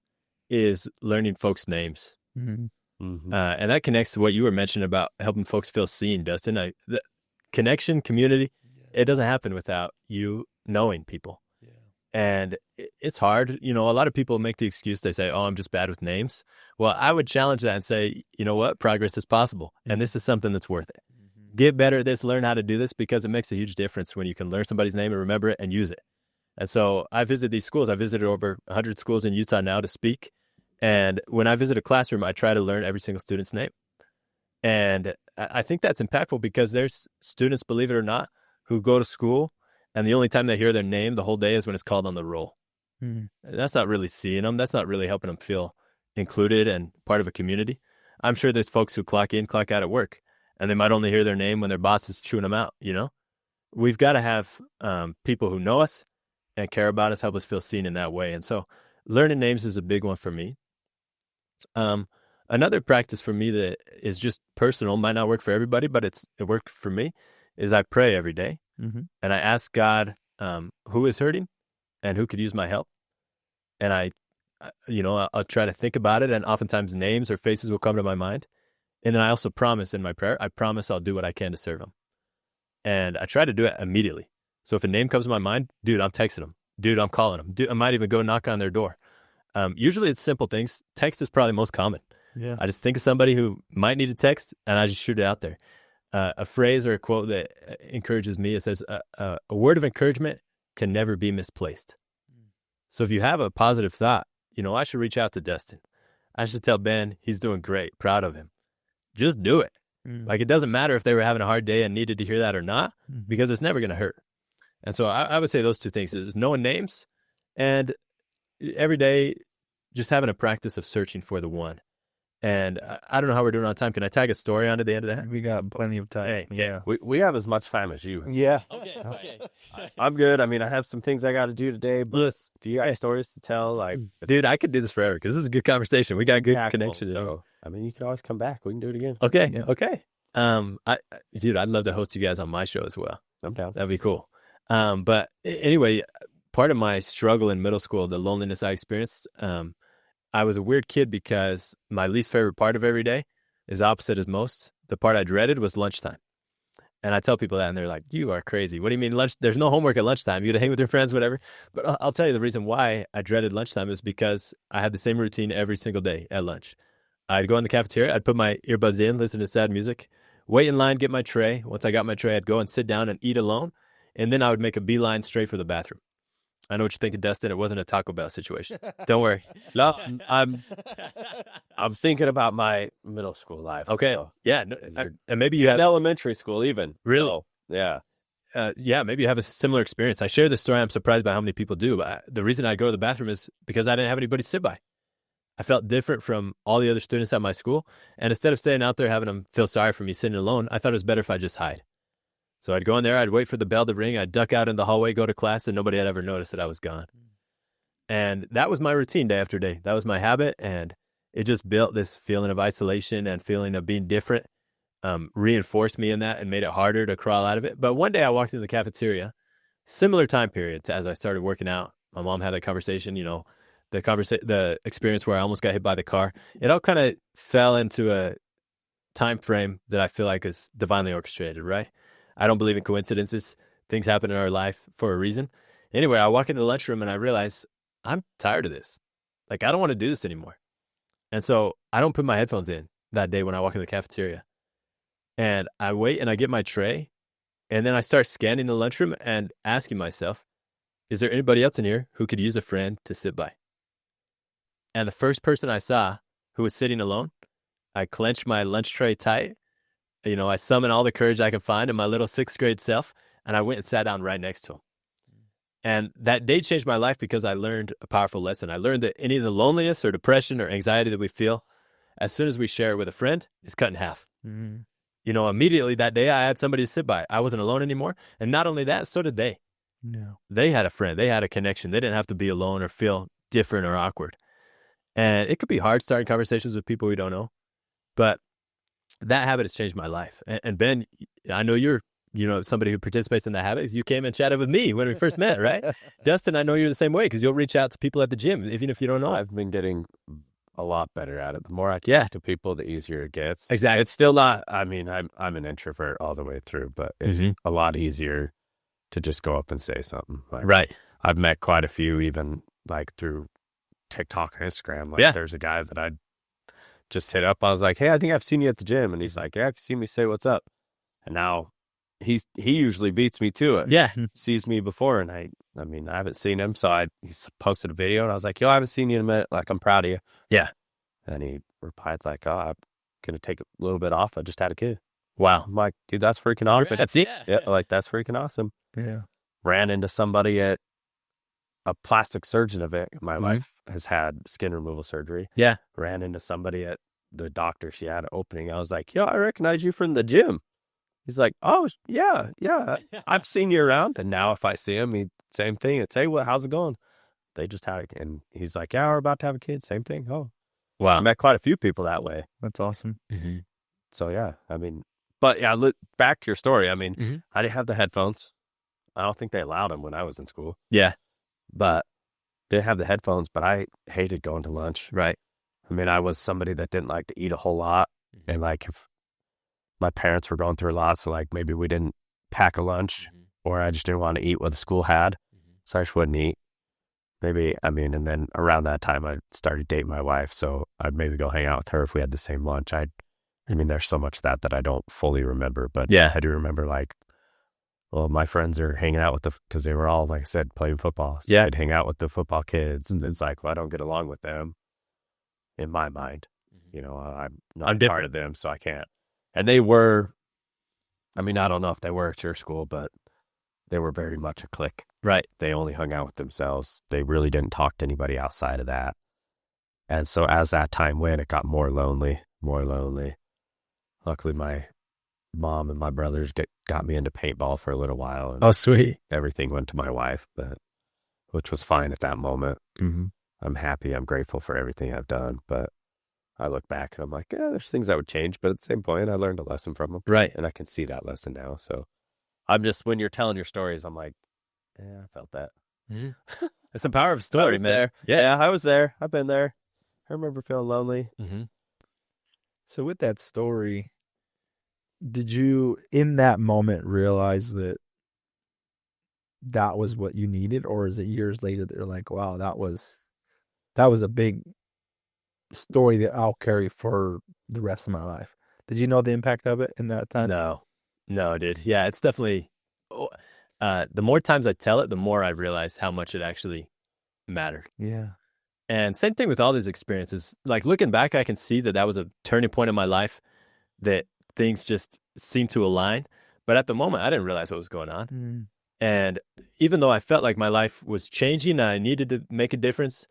is learning folks' names. And that connects to what you were mentioning about helping folks feel seen, Dustin. The connection, community, it doesn't happen without you knowing people. Yeah. And it's hard. A lot of people make the excuse, they say, oh, I'm just bad with names. Well, I would challenge that and say, you know what? Progress is possible. And this is something that's worth it. Get better at this, learn how to do this because it makes a huge difference when you can learn somebody's name and remember it and use it. And so I visit these schools. I visited over 100 schools in Utah now to speak. And when I visit a classroom, I try to learn every single student's name. And I think that's impactful because there's students, believe it or not, who go to school and the only time they hear their name the whole day is when it's called on the roll. That's not really seeing them. That's not really helping them feel included and part of a community. I'm sure there's folks who clock in, clock out at work, and they might only hear their name when their boss is chewing them out, We've got to have people who know us and care about us, help us feel seen in that way. And so learning names is a big one for me. Another practice for me that is just personal, might not work for everybody, but it worked for me, is I pray every day. And I ask God who is hurting and who could use my help. And I'll try to think about it, and oftentimes names or faces will come to my mind. And then I also promise in my prayer, I promise I'll do what I can to serve them. And I try to do it immediately. So if a name comes to my mind, dude, I'm texting them. Dude, I'm calling them. Dude, I might even go knock on their door. Usually it's simple things. Text is probably most common. Yeah. I just think of somebody who might need a text and I just shoot it out there. A phrase or a quote that encourages me, it says, a word of encouragement can never be misplaced. So if you have a positive thought, I should reach out to Dustin. I should tell Ben he's doing great, proud of him. Just do it. Like it doesn't matter if they were having a hard day and needed to hear that or not, because it's never going to hurt. And so I would say those two things is knowing names and every day just having a practice of searching for the one. And I don't know how we're doing on time. Can I tag a story onto the end of that? We got plenty of time. Hey, yeah. We have as much time as you. Yeah. Okay. I'm good. I mean, I have some things I got to do today, but if you got stories to tell, dude, I could do this forever because this is a good conversation. We got good connection. So, you can always come back. We can do it again. Okay. Yeah. Okay. Dude, I'd love to host you guys on my show as well. I'm down. That'd be cool. But anyway, part of my struggle in middle school, the loneliness I experienced, I was a weird kid because my least favorite part of every day is opposite as most. The part I dreaded was lunchtime. And I tell people that and they're like, you are crazy. What do you mean lunch? There's no homework at lunchtime. You got to hang with your friends, whatever. But I'll tell you the reason why I dreaded lunchtime is because I had the same routine every single day at lunch. I'd go in the cafeteria. I'd put my earbuds in, listen to sad music, wait in line, get my tray. Once I got my tray, I'd go and sit down and eat alone. And then I would make a beeline straight for the bathroom. I know what you're thinking, Dustin. It wasn't a Taco Bell situation. Don't worry. No, I'm thinking about my middle school life. Okay. So. Yeah. No, and maybe you have elementary school even. Really? So, yeah. Yeah. Maybe you have a similar experience. I share this story. I'm surprised by how many people do. But the reason I'd go to the bathroom is because I didn't have anybody sit by. I felt different from all the other students at my school. And instead of staying out there having them feel sorry for me sitting alone, I thought it was better if I just hide. So I'd go in there, I'd wait for the bell to ring, I'd duck out in the hallway, go to class, and nobody had ever noticed that I was gone. And that was my routine day after day. That was my habit, and it just built this feeling of isolation and feeling of being different, reinforced me in that and made it harder to crawl out of it. But one day I walked into the cafeteria, similar time period to as I started working out My mom had that conversation, the experience where I almost got hit by the car. It all kind of fell into a time frame that I feel like is divinely orchestrated, right? I don't believe in coincidences. Things happen in our life for a reason. Anyway, I walk into the lunchroom and I realize I'm tired of this. Like, I don't want to do this anymore. And so I don't put my headphones in that day when I walk in the cafeteria. And I wait and I get my tray. And then I start scanning the lunchroom and asking myself, is there anybody else in here who could use a friend to sit by? And the first person I saw who was sitting alone, I clenched my lunch tray tight. I summoned all the courage I could find in my little 6th grade self, and I went and sat down right next to him. And that day changed my life because I learned a powerful lesson. I learned that any of the loneliness or depression or anxiety that we feel, as soon as we share it with a friend, is cut in half. Mm-hmm. Immediately that day I had somebody to sit by. I wasn't alone anymore. And not only that, so did they. No. They had a friend. They had a connection. They didn't have to be alone or feel different or awkward. And it could be hard starting conversations with people we don't know. But that habit has changed my life. And Ben, I know you're somebody who participates in that habit because you came and chatted with me when we first met, right? Dustin, I know you're the same way because you'll reach out to people at the gym, even if you don't know. I've been getting a lot better at it. The more I talk to people, the easier it gets. Exactly. It's still not, I'm an introvert all the way through, but it's a lot easier to just go up and say something. Like, right. I've met quite a few, even like through TikTok and Instagram. Like there's a guy that I just hit up. I was like, hey, I think I've seen you at the gym. And he's like, yeah, if you see me, say what's up. And now he usually beats me to it. Yeah. Sees me before. And I haven't seen him. So he posted a video and I was like, yo, I haven't seen you in a minute. Like, I'm proud of you. Yeah. And he replied like, oh, I'm going to take a little bit off. I just had a kid. Wow. I'm like, dude, that's freaking awesome. That's it. Yeah. Like, that's freaking awesome. Yeah. Ran into somebody at a plastic surgeon event. My wife has had skin removal surgery. Yeah. Ran into somebody at the doctor. She had an opening. I was like, yo, I recognize you from the gym. He's like, oh, yeah. I've seen you around. And now if I see him, same thing. It's, hey, how's it going? They just had it. And he's like, yeah, we're about to have a kid. Same thing. Oh, wow. I met quite a few people that way. That's awesome. Mm-hmm. So, yeah, but yeah, back to your story. I didn't have the headphones. I don't think they allowed them when I was in school. Yeah. But didn't have the headphones, but I hated going to lunch. Right. I was somebody that didn't like to eat a whole lot. And like, if my parents were going through a lot, so like maybe we didn't pack a lunch or I just didn't want to eat what the school had. So I just wouldn't eat. And then around that time I started dating my wife. So I'd maybe go hang out with her if we had the same lunch. There's so much of that I don't fully remember, but yeah, I do remember like, well, my friends are hanging out because they were all, like I said, playing football. So I'd hang out with the football kids. And it's like, well, I don't get along with them in my mind. I'm not part of them, so I can't. And they were, I don't know if they were at your school, but they were very much a clique. Right. They only hung out with themselves. They really didn't talk to anybody outside of that. And so as that time went, it got more lonely. Luckily, my mom and my brothers got me into paintball for a little while. And oh, sweet. Everything went to my wife, which was fine at that moment. Mm-hmm. I'm happy. I'm grateful for everything I've done. But I look back and I'm like, yeah, there's things I would change. But at the same point, I learned a lesson from them. Right. And I can see that lesson now. So I'm just, when you're telling your stories, I'm like, yeah, I felt that. Mm-hmm. It's the power of a story, man. There. Yeah, I was there. I've been there. I remember feeling lonely. Mm-hmm. So with that story, did you in that moment realize that was what you needed, or is it years later that you're like, wow, that was a big story that I'll carry for the rest of my life? Did you know the impact of it in that time? No, dude. Yeah, it's definitely, the more times I tell it, the more I realize how much it actually mattered. Yeah. And same thing with all these experiences. Like, looking back, I can see that was a turning point in my life, that things just seemed to align. But at the moment, I didn't realize what was going on. Mm. And even though I felt like my life was changing and I needed to make a difference,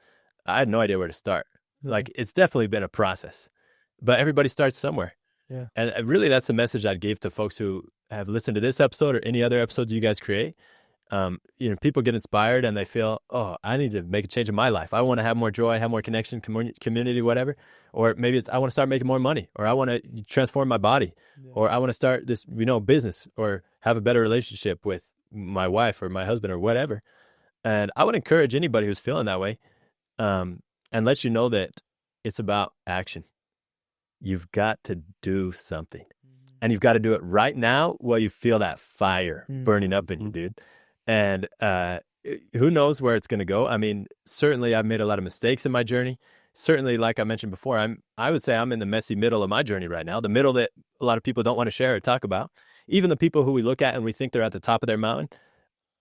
I had no idea where to start. Mm. Like, it's definitely been a process, but everybody starts somewhere. Yeah. And really, that's the message I'd give to folks who have listened to this episode or any other episodes you guys create. People get inspired and they feel, oh, I need to make a change in my life. I want to have more joy, have more connection, community, whatever. Or maybe it's, I want to start making more money, or I want to transform my body, or I want to start this, business, or have a better relationship with my wife or my husband or whatever. And I would encourage anybody who's feeling that way, and let you know that it's about action. You've got to do something, and you've got to do it right now while you feel that fire burning up in you, dude. And who knows where it's going to go? I mean, certainly I've made a lot of mistakes in my journey. Certainly, like I mentioned before, I would say I'm in the messy middle of my journey right now, the middle that a lot of people don't want to share or talk about. Even the people who we look at and we think they're at the top of their mountain,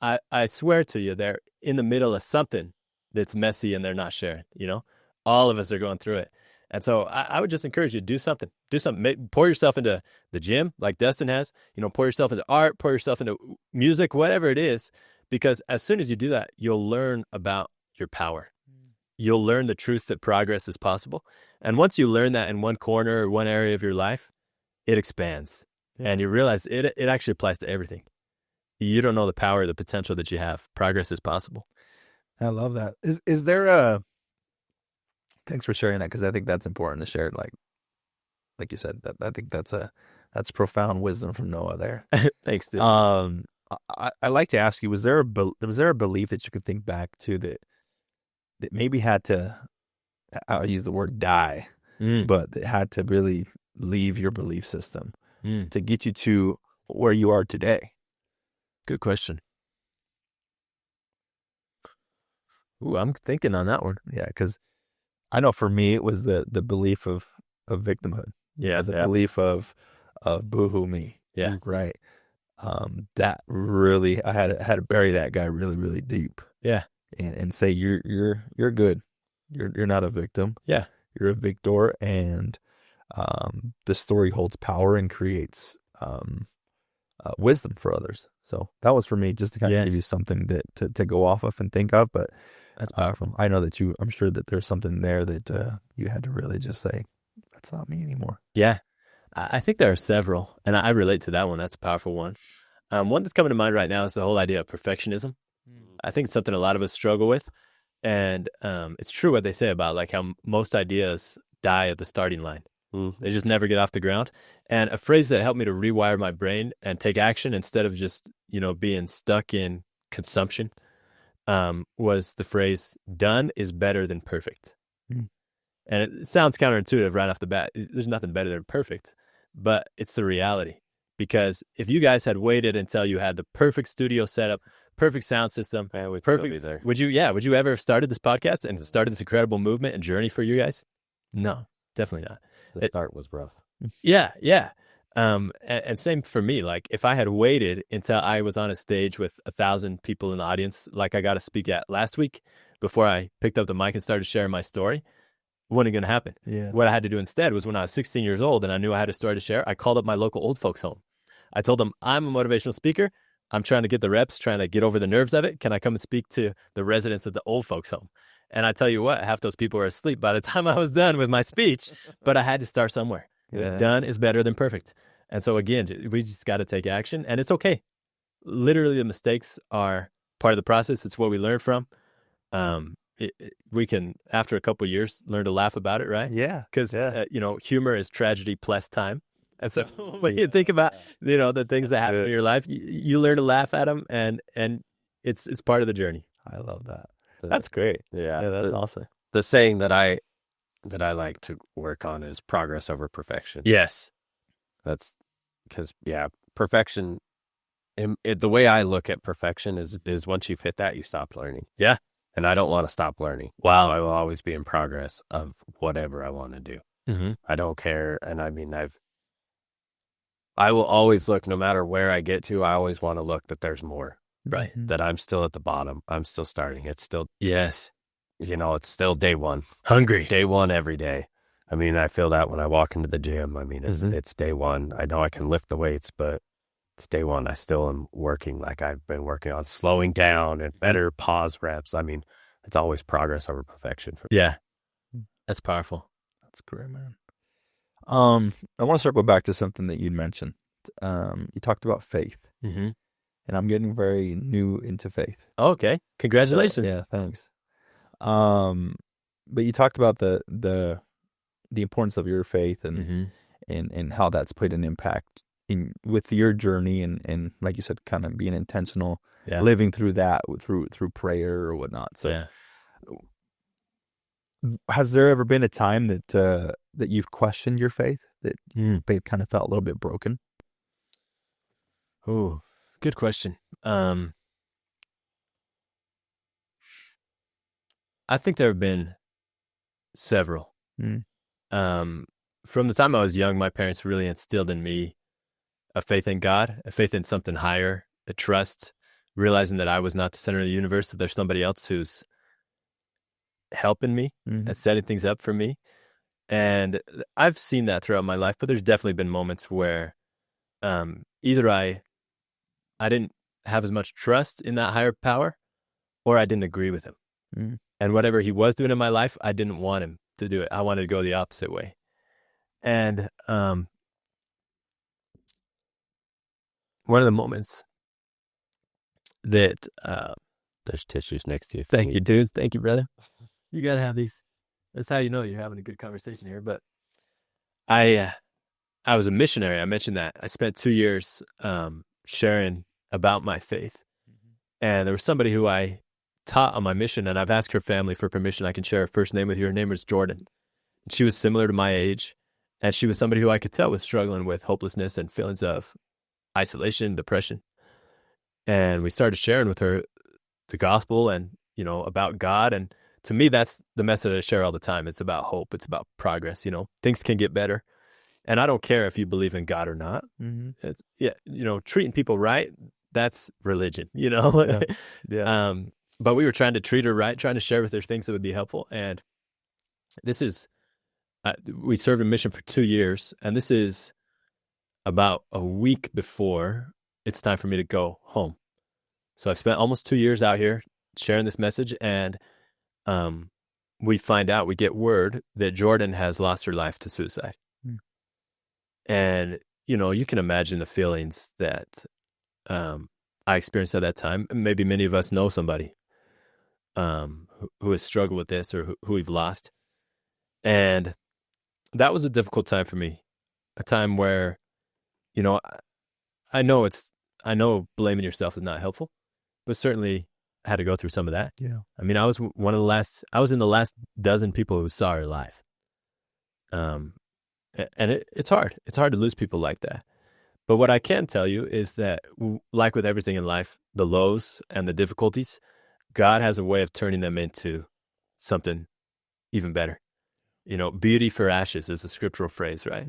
I swear to you, they're in the middle of something that's messy and they're not sharing, All of us are going through it. And so I would just encourage you to do something. Do something. Pour yourself into the gym like Dustin has. Pour yourself into art, pour yourself into music, whatever it is. Because as soon as you do that, you'll learn about your power. You'll learn the truth that progress is possible. And once you learn that in one corner or one area of your life, it expands. Yeah. And you realize it actually applies to everything. You don't know the power, the potential that you have. Progress is possible. I love that. Is there a... Thanks for sharing that, because I think that's important to share. Like you said, that I think that's profound wisdom from Noah there. Thanks, dude. I like to ask you: was there a belief that you could think back to that maybe had to, I'll use the word die, but that had to really leave your belief system to get you to where you are today? Good question. Ooh, I'm thinking on that one. Yeah, because I know for me it was the belief of victimhood. Yeah, the belief of boohoo me. Yeah, right. That really, I had to bury that guy really, really deep. Yeah, and say you're good. You're not a victim. Yeah, you're a victor, and the story holds power and creates wisdom for others. So that was for me, just to kind of give you something that to go off of and think of. But that's powerful. I know that I'm sure that there's something there that you had to really just say, that's not me anymore. Yeah, I think there are several, and I relate to that one. That's a powerful one. One that's coming to mind right now is the whole idea of perfectionism. I think it's something a lot of us struggle with, and it's true what they say about like how most ideas die at the starting line. They just never get off the ground. And a phrase that helped me to rewire my brain and take action instead of just being stuck in consumption was the phrase, done is better than perfect. And it sounds counterintuitive right off the bat. There's nothing better than perfect, but it's the reality. Because if you guys had waited until you had the perfect studio setup, perfect sound system, perfect, be there. would you ever have started this podcast and started this incredible movement and journey for you guys? No, definitely not. The start was rough. Yeah. And same for me. Like if I had waited until I was on a stage with 1,000 people in the audience, like I got to speak at last week, before I picked up the mic and started sharing my story, wasn't going to happen. Yeah. What I had to do instead was when I was 16 years old and I knew I had a story to share, I called up my local old folks home. I told them, I'm a motivational speaker. I'm trying to get the reps, trying to get over the nerves of it. Can I come and speak to the residents of the old folks home? And I tell you what, half those people were asleep by the time I was done with my speech, but I had to start somewhere. Yeah. Done is better than perfect. And so again, we just got to take action, and it's okay. Literally, the mistakes are part of the process. It's what we learn from. We can, after a couple of years, learn to laugh about it, right? Yeah. Because, humor is tragedy plus time. And so when you think about, the things that happen in your life, you learn to laugh at them, and it's part of the journey. I love that. That's great. Yeah, that's awesome. The saying that I like to work on is progress over perfection. Yes. That's because, perfection, the way I look at perfection is once you've hit that, you stop learning. Yeah. And I don't want to stop learning. Wow. I will always be in progress of whatever I want to do. Mm-hmm. I don't care. And I mean, I will always look, no matter where I get to, I always want to look that there's more. Right. That I'm still at the bottom. I'm still starting. It's still, yes. It's still day one. Hungry. Day one every day. I mean, I feel that when I walk into the gym. I mean, it's day one. I know I can lift the weights, but it's day one. I still am working like I've been working on slowing down and better pause reps. I mean, it's always progress over perfection for me. Yeah. That's powerful. That's great, man. I want to circle back to something that you'd mentioned. You talked about faith. Mm-hmm. And I'm getting very new into faith. Okay. Congratulations. So, yeah, thanks. But you talked about the importance of your faith and how that's played an impact with your journey and like you said, kind of being intentional, Yeah. living through that through prayer or whatnot. So, Yeah. has there ever been a time that you've questioned your faith, that faith kind of felt a little bit broken? Oh, good question. I think there have been several. From the time I was young, my parents really instilled in me a faith in God, a faith in something higher, a trust, realizing that I was not the center of the universe, that there's somebody else who's helping me and setting things up for me. And I've seen that throughout my life, but there's definitely been moments where either I didn't have as much trust in that higher power, or I didn't agree with him. And whatever he was doing in my life, I didn't want him to do it. I wanted to go the opposite way. And one of the moments that There's tissues next to you. thank you, dude. Thank you, brother. You gotta have these. That's how you know you're having a good conversation here. But I was a missionary. I mentioned that. I spent 2 years sharing about my faith. And there was somebody who I taught on my mission, and I've asked her family for permission. I can share her first name with you. Her name was Jordan. And she was similar to my age, and she was somebody who I could tell was struggling with hopelessness and feelings of isolation, depression. And we started sharing with her the gospel and, about God. And to me, that's the message I share all the time. It's about hope. It's about progress. Things can get better. And I don't care if you believe in God or not. It's, treating people right, that's religion, Yeah. But we were trying to treat her right, trying to share with her things that would be helpful. And this is, we served a mission for 2 years, and this is about a week before it's time for me to go home. So I've spent almost 2 years out here sharing this message, and we get word that Jordan has lost her life to suicide. And, you can imagine the feelings that I experienced at that time. Maybe many of us know somebody who has struggled with this or who we've lost. And that was a difficult time for me, a time where, I know blaming yourself is not helpful, but certainly I had to go through some of that. Yeah. I mean, I was in the last dozen people who saw her live. And it's hard. It's hard to lose people like that. But what I can tell you is that, like with everything in life, the lows and the difficulties, God has a way of turning them into something even better. Beauty for ashes is a scriptural phrase, right?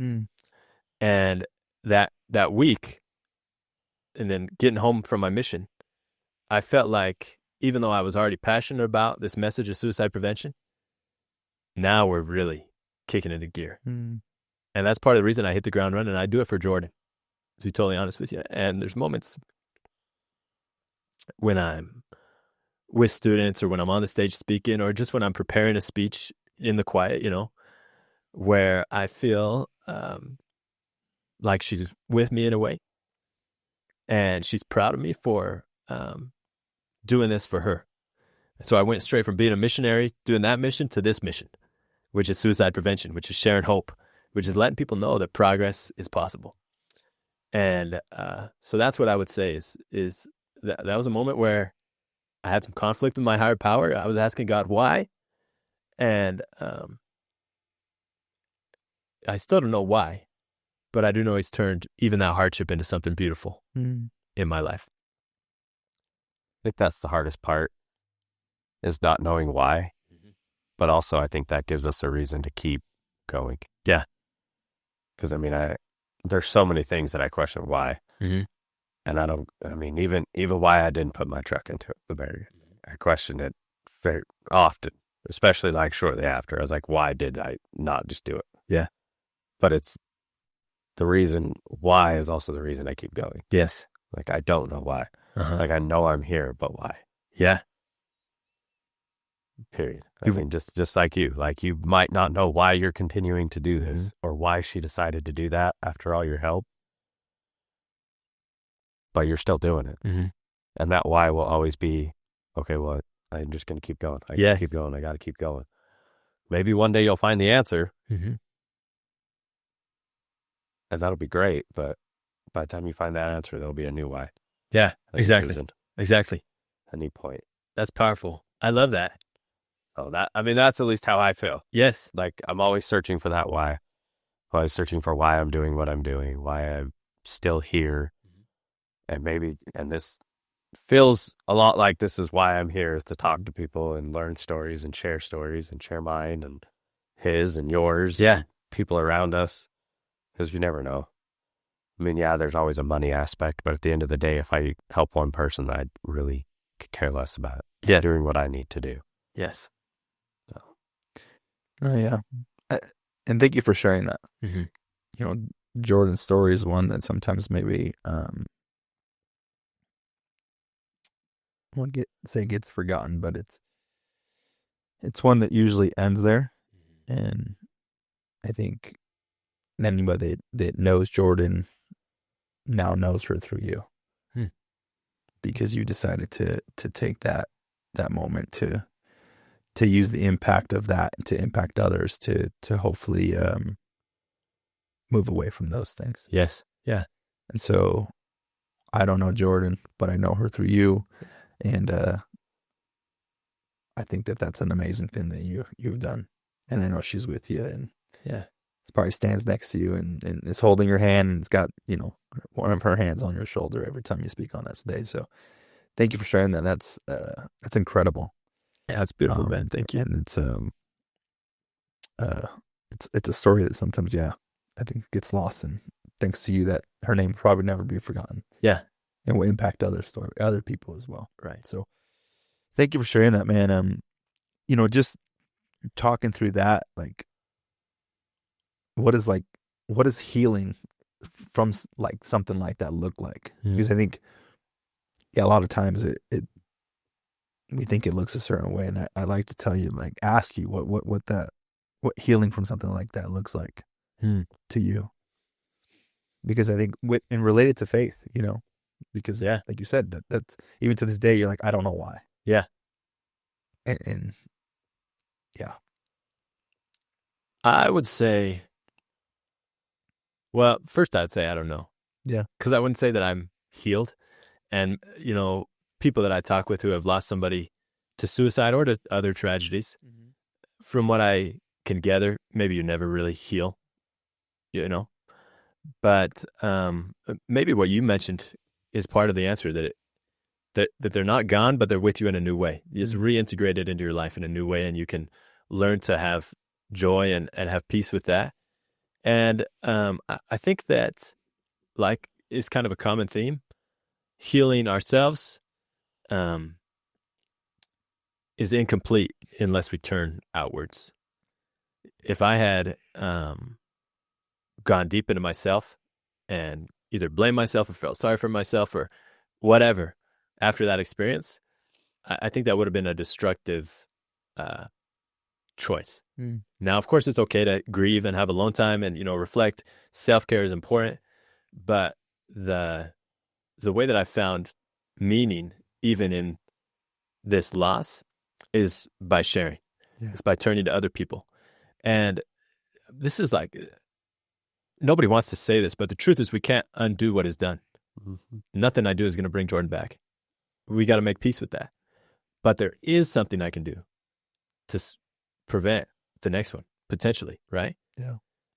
And that week, and then getting home from my mission, I felt like, even though I was already passionate about this message of suicide prevention, now we're really kicking into gear. And that's part of the reason I hit the ground running. I do it for Jordan, to be totally honest with you. And there's moments when I'm with students, or when I'm on the stage speaking, or just when I'm preparing a speech in the quiet, where I feel like she's with me in a way, and she's proud of me for doing this for her. So I went straight from being a missionary, doing that mission, to this mission, which is suicide prevention, which is sharing hope, which is letting people know that progress is possible. And so that's what I would say is that was a moment where I had some conflict with my higher power. I was asking God why, and I still don't know why, but I do know He's turned even that hardship into something beautiful in my life. I think that's the hardest part, is not knowing why. But also, I think that gives us a reason to keep going. Yeah. Because, there's so many things that I question why. And even why I didn't put my truck into the barrier. I questioned it very often, especially like shortly after. I was like, why did I not just do it? Yeah. But it's the reason why is also the reason I keep going. Yes. Like, I don't know why. Like, I know I'm here, but why? Yeah. Period. Just like you might not know why you're continuing to do this, or why she decided to do that after all your help, but you're still doing it. And that why will always be, okay, well, I'm just going to keep going. I gotta keep going. I got to keep going. Maybe one day you'll find the answer, and that'll be great. But by the time you find that answer, there'll be a new why. Yeah, Like, exactly. isn't Exactly. any point. That's powerful. I love that. Oh, that's at least how I feel. Yes. Like, I'm always searching for that why. I was searching for why I'm doing what I'm doing, why I'm still here. And this feels a lot like this is why I'm here, is to talk to people and learn stories and share mine and his and yours. Yeah. And people around us. Because you never know. I mean, yeah, there's always a money aspect, but at the end of the day, if I help one person, I really could care less about doing what I need to do. Yes. So. Oh, yeah. And thank you for sharing that. Mm-hmm. You know, Jordan's story is one that sometimes maybe, gets forgotten, but it's one that usually ends there. And I think anybody that knows Jordan now knows her through you, because you decided to take that moment to use the impact of that to impact others, to hopefully move away from those things. Yes. Yeah. And so I don't know Jordan, but I know her through you, and I think that that's an amazing thing that you've done. And I know she's with you, and probably stands next to you and is holding your hand, and it's got, one of her hands on your shoulder every time you speak on that stage. So thank you for sharing that. That's incredible. Yeah, it's beautiful, man. Thank you. And it's a story that sometimes, I think gets lost, and thanks to you, that her name will probably never be forgotten. Yeah. And will impact other people as well. Right. So thank you for sharing that, man. Just talking through that, like, what is healing from like something like that look like? Because I think, a lot of times we think it looks a certain way, and I like to tell you, like, ask you what healing from something like that looks like to you. Because I think and related to faith, because like you said, that's even to this day, you're like, I don't know why. Yeah. And yeah. I would say, well, first I'd say I don't know. Yeah. Because I wouldn't say that I'm healed. And, people that I talk with who have lost somebody to suicide or to other tragedies, from what I can gather, maybe you never really heal, But maybe what you mentioned is part of the answer, that they're not gone, but they're with you in a new way. It's reintegrated into your life in a new way, and you can learn to have joy and have peace with that. And I think that, like, is kind of a common theme. Healing ourselves is incomplete unless we turn outwards. If I had gone deep into myself and either blamed myself or felt sorry for myself or whatever after that experience, I think that would have been a destructive choice. Now, of course, it's okay to grieve and have alone time and, reflect. Self-care is important, but the way that I found meaning, even in this loss, is by sharing. It's by turning to other people. And this is like, nobody wants to say this, but the truth is we can't undo what is done. Nothing I do is going to bring Jordan back. We got to make peace with that. But there is something I can do to prevent the next one, potentially, right? Yeah.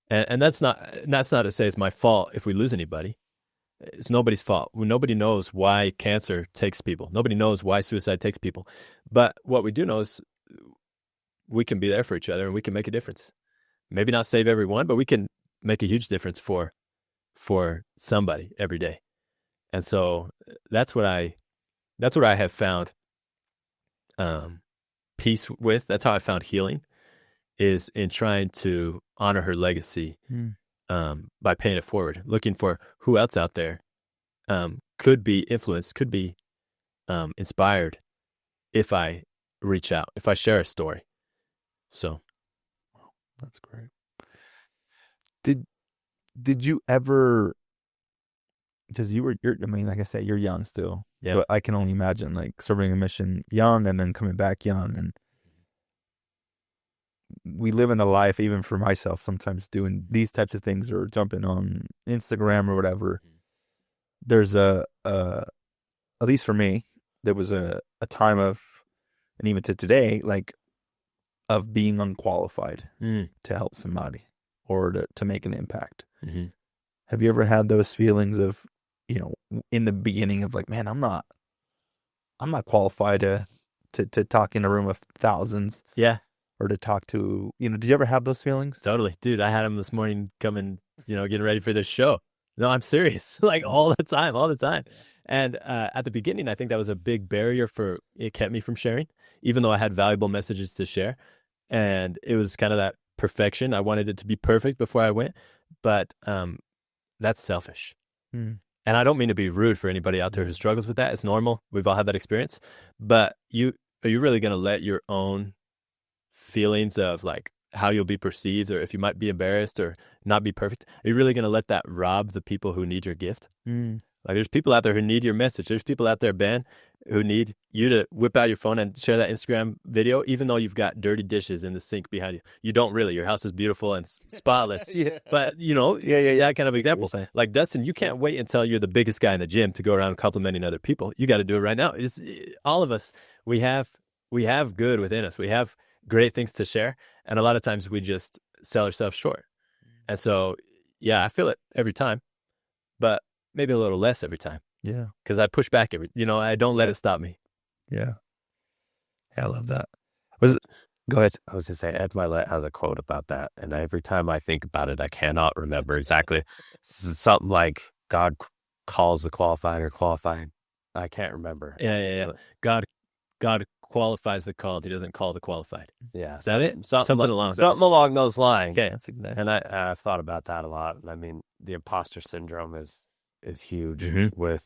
And that's not to say it's my fault if we lose anybody. It's nobody's fault. Nobody knows why cancer takes people. Nobody knows why suicide takes people. But what we do know is we can be there for each other, and we can make a difference. Maybe not save everyone, but we can make a huge difference for somebody every day. And so that's what I have found peace with. That's how I found healing, is in trying to honor her legacy by paying it forward, looking for who else out there could be influenced, could be inspired if I reach out, if I share a story. So, that's great. Did you ever? Because you're like I said, you're young still. Yeah. So I can only imagine, like, serving a mission young and then coming back young. And we live in a life, even for myself, sometimes doing these types of things or jumping on Instagram or whatever, there's at least for me, there was a time of, and even to today, like, of being unqualified to help somebody or to make an impact. Mm-hmm. Have you ever had those feelings of, in the beginning of like, man, I'm not qualified to talk in a room of thousands Yeah, or to talk to, did you ever have those feelings? totally. Dude, I had him this morning coming, getting ready for this show. No, I'm serious. Like all the time. And at the beginning, I think that was a big barrier it kept me from sharing, even though I had valuable messages to share. And it was kind of that perfection. I wanted it to be perfect before I went, but that's selfish. Mm. And I don't mean to be rude for anybody out there who struggles with that. It's normal. We've all had that experience. But are you really going to let your own feelings of like how you'll be perceived, or if you might be embarrassed or not be perfect, are you really going to let that rob the people who need your gift? Like there's people out there who need your message. There's people out there, Ben, who need you to whip out your phone and share that Instagram video, even though you've got dirty dishes in the sink behind you. You don't really. Your house is beautiful and spotless. Yeah. But, that kind of example. Like, Dustin, you can't wait until you're the biggest guy in the gym to go around complimenting other people. You got to do it right now. All of us, we have good within us. We have great things to share. And a lot of times we just sell ourselves short. And so, yeah, I feel it every time, but maybe a little less every time. Yeah. Because I push back I don't let it stop me. Yeah. I love that. Go ahead. I was going to say, Ed Milet has a quote about that. And every time I think about it, I cannot remember exactly. Something like God calls the qualified or qualified. I can't remember. Yeah. God qualifies the called. He doesn't call the qualified. Yeah. Is that it? Something along those lines. Okay. That's exactly. And I've thought about that a lot. I mean, the imposter syndrome is huge with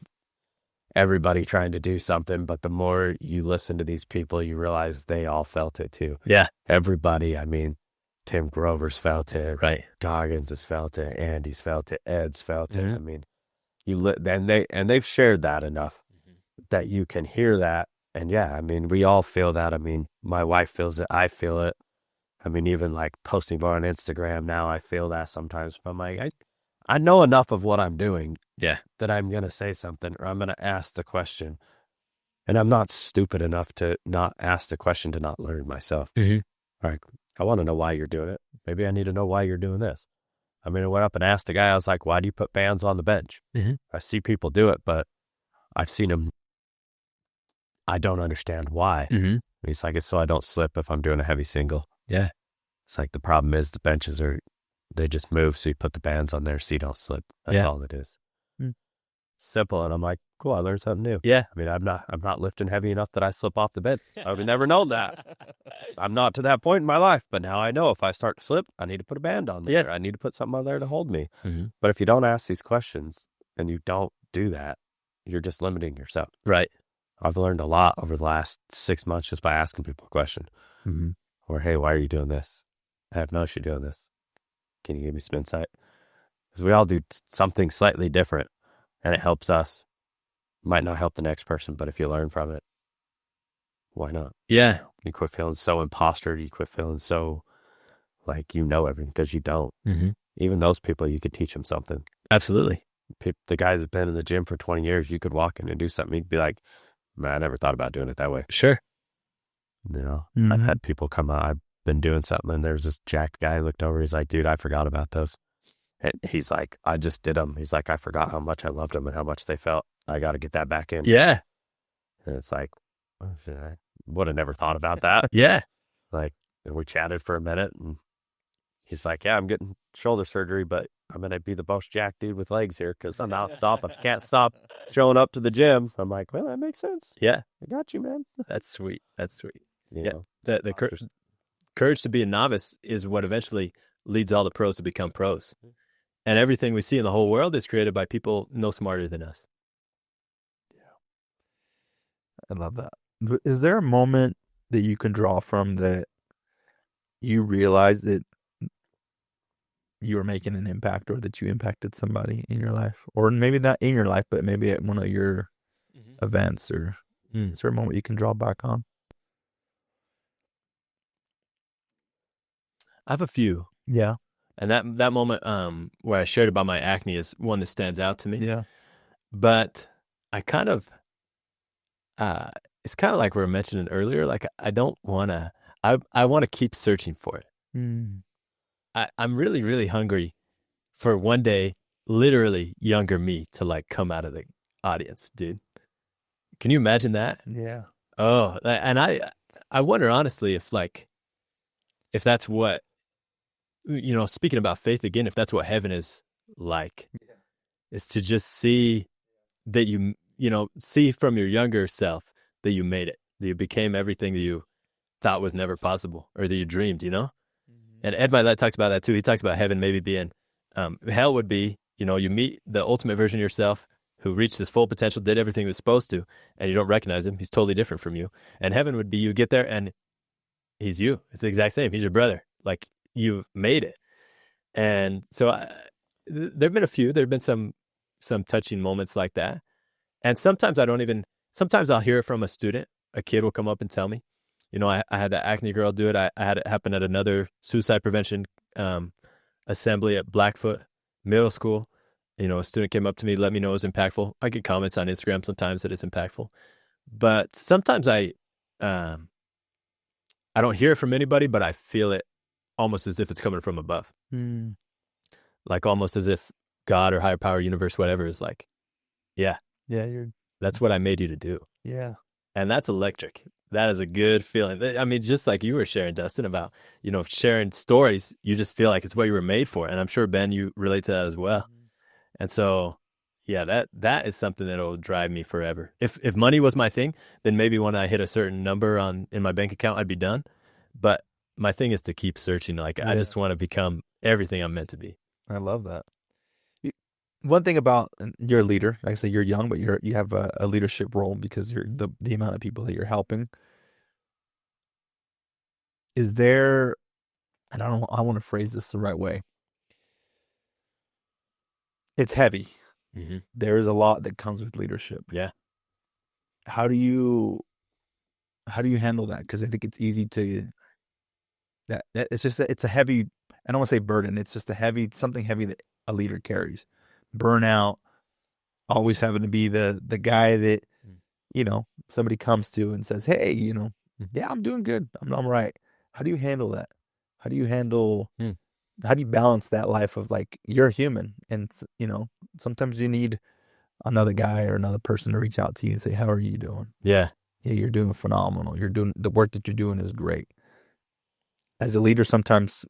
everybody trying to do something. But the more you listen to these people, you realize they all felt it too. Yeah. Everybody. I mean, Tim Grover's felt it. Right. Goggins has felt it. Andy's felt it. Ed's felt it. I mean, they've shared that enough that you can hear that. And yeah, I mean, we all feel that. I mean, my wife feels it. I feel it. I mean, even like posting more on Instagram now, I feel that sometimes. But I'm like, I know enough of what I'm doing. Yeah. That I'm going to say something or I'm going to ask the question. And I'm not stupid enough to not ask the question to not learn myself. Like, I want to know why you're doing it. Maybe I need to know why you're doing this. I mean, I went up and asked the guy, I was like, why do you put bands on the bench? I see people do it, but I've seen them. I don't understand why. He's like, it's so I don't slip if I'm doing a heavy single. Yeah. It's like the problem is the benches they just move, so you put the bands on there so you don't slip. That's all it is. Simple. And I'm like, cool, I learned something new. Yeah. I mean, I'm not lifting heavy enough that I slip off the bed. I would have never known that. I'm not to that point in my life, but now I know if I start to slip, I need to put a band on there. Yes. I need to put something on there to hold me. But if you don't ask these questions and you don't do that, you're just limiting yourself. Right. I've learned a lot over the last 6 months just by asking people a question. Or, hey, why are you doing this? I have no issue doing this. Can you give me some insight? Because we all do something slightly different, and it helps us. Might not help the next person, but if you learn from it, why not? Yeah. You quit feeling so imposter. You quit feeling so like you know everything, because you don't. Even those people, you could teach them something. Absolutely. The guy that's been in the gym for 20 years, you could walk in and do something. You'd be like, man, I never thought about doing it that way. Sure. I've had people come out. I've been doing something, and there's this jacked guy looked over. He's like, dude, I forgot about those. And he's like, I just did them. He's like, I forgot how much I loved them and how much they felt. I got to get that back in. Yeah. And it's like, I would have never thought about that. Yeah. Like, and we chatted for a minute, and he's like, yeah, I'm getting shoulder surgery, but I'm going to be the most jacked dude with legs here because I'm out stopping. I can't stop showing up to the gym. I'm like, well, that makes sense. Yeah. I got you, man. That's sweet. That's sweet. You Yeah. know? The courage to be a novice is what eventually leads all the pros to become pros. And everything we see in the whole world is created by people no smarter than us. I love that. Is there a moment that you can draw from that you realize that you were making an impact, or that you impacted somebody in your life, or maybe not in your life, but maybe at one of your events, or is there a moment you can draw back on? I have a few. Yeah. And that moment where I shared about my acne is one that stands out to me. Yeah. But I kind of, it's kind of like we were mentioning earlier. Like I don't want to. I want to keep searching for it. I'm really, really hungry for one day, literally younger me to like come out of the audience, dude. Can you imagine that? Yeah. Oh, and I wonder honestly if that's what, speaking about faith again, if that's what heaven is like, is to just see that see from your younger self that you made it, that you became everything that you thought was never possible or that you dreamed, And Ed Milet talks about that too. He talks about heaven maybe being, hell would be, you meet the ultimate version of yourself who reached his full potential, did everything he was supposed to, and you don't recognize him. He's totally different from you. And heaven would be you get there and he's you. It's the exact same. He's your brother. Like you've made it. And so there've been a few. There've been some touching moments like that. And sometimes sometimes I'll hear it from a student. A kid will come up and tell me, I had that Acne girl do it. I had it happen at another suicide prevention assembly at Blackfoot Middle School. A student came up to me, let me know it was impactful. I get comments on Instagram sometimes that it's impactful. But sometimes I don't hear it from anybody, but I feel it almost as if it's coming from above. Like almost as if God or higher power, universe, whatever is like, yeah, that's what I made you to do. Yeah. And that's electric. That is a good feeling. I mean, just like you were sharing, Dustin, about, sharing stories, you just feel like it's what you were made for. And I'm sure, Ben, you relate to that as well. And so, yeah, that is something that will drive me forever. If money was my thing, then maybe when I hit a certain number in my bank account, I'd be done. But my thing is to keep searching. Like, I just want to become everything I'm meant to be. I love that. One thing about, you're a leader, like I say, you're young, but you have a leadership role because you're the amount of people that you're helping. Is there, and I want to phrase this the right way. It's heavy. Mm-hmm. There is a lot that comes with leadership. Yeah. How do you handle that? Because I think it's easy to, that it's just, it's a heavy, I don't want to say burden. It's just something heavy that a leader carries. Burnout, always having to be the guy that, somebody comes to and says, hey, yeah, I'm doing good. I'm right. How do you handle that? How do you balance that life of like, you're a human and, sometimes you need another guy or another person to reach out to you and say, how are you doing? Yeah. Yeah, you're doing phenomenal. The work that you're doing is great. As a leader, sometimes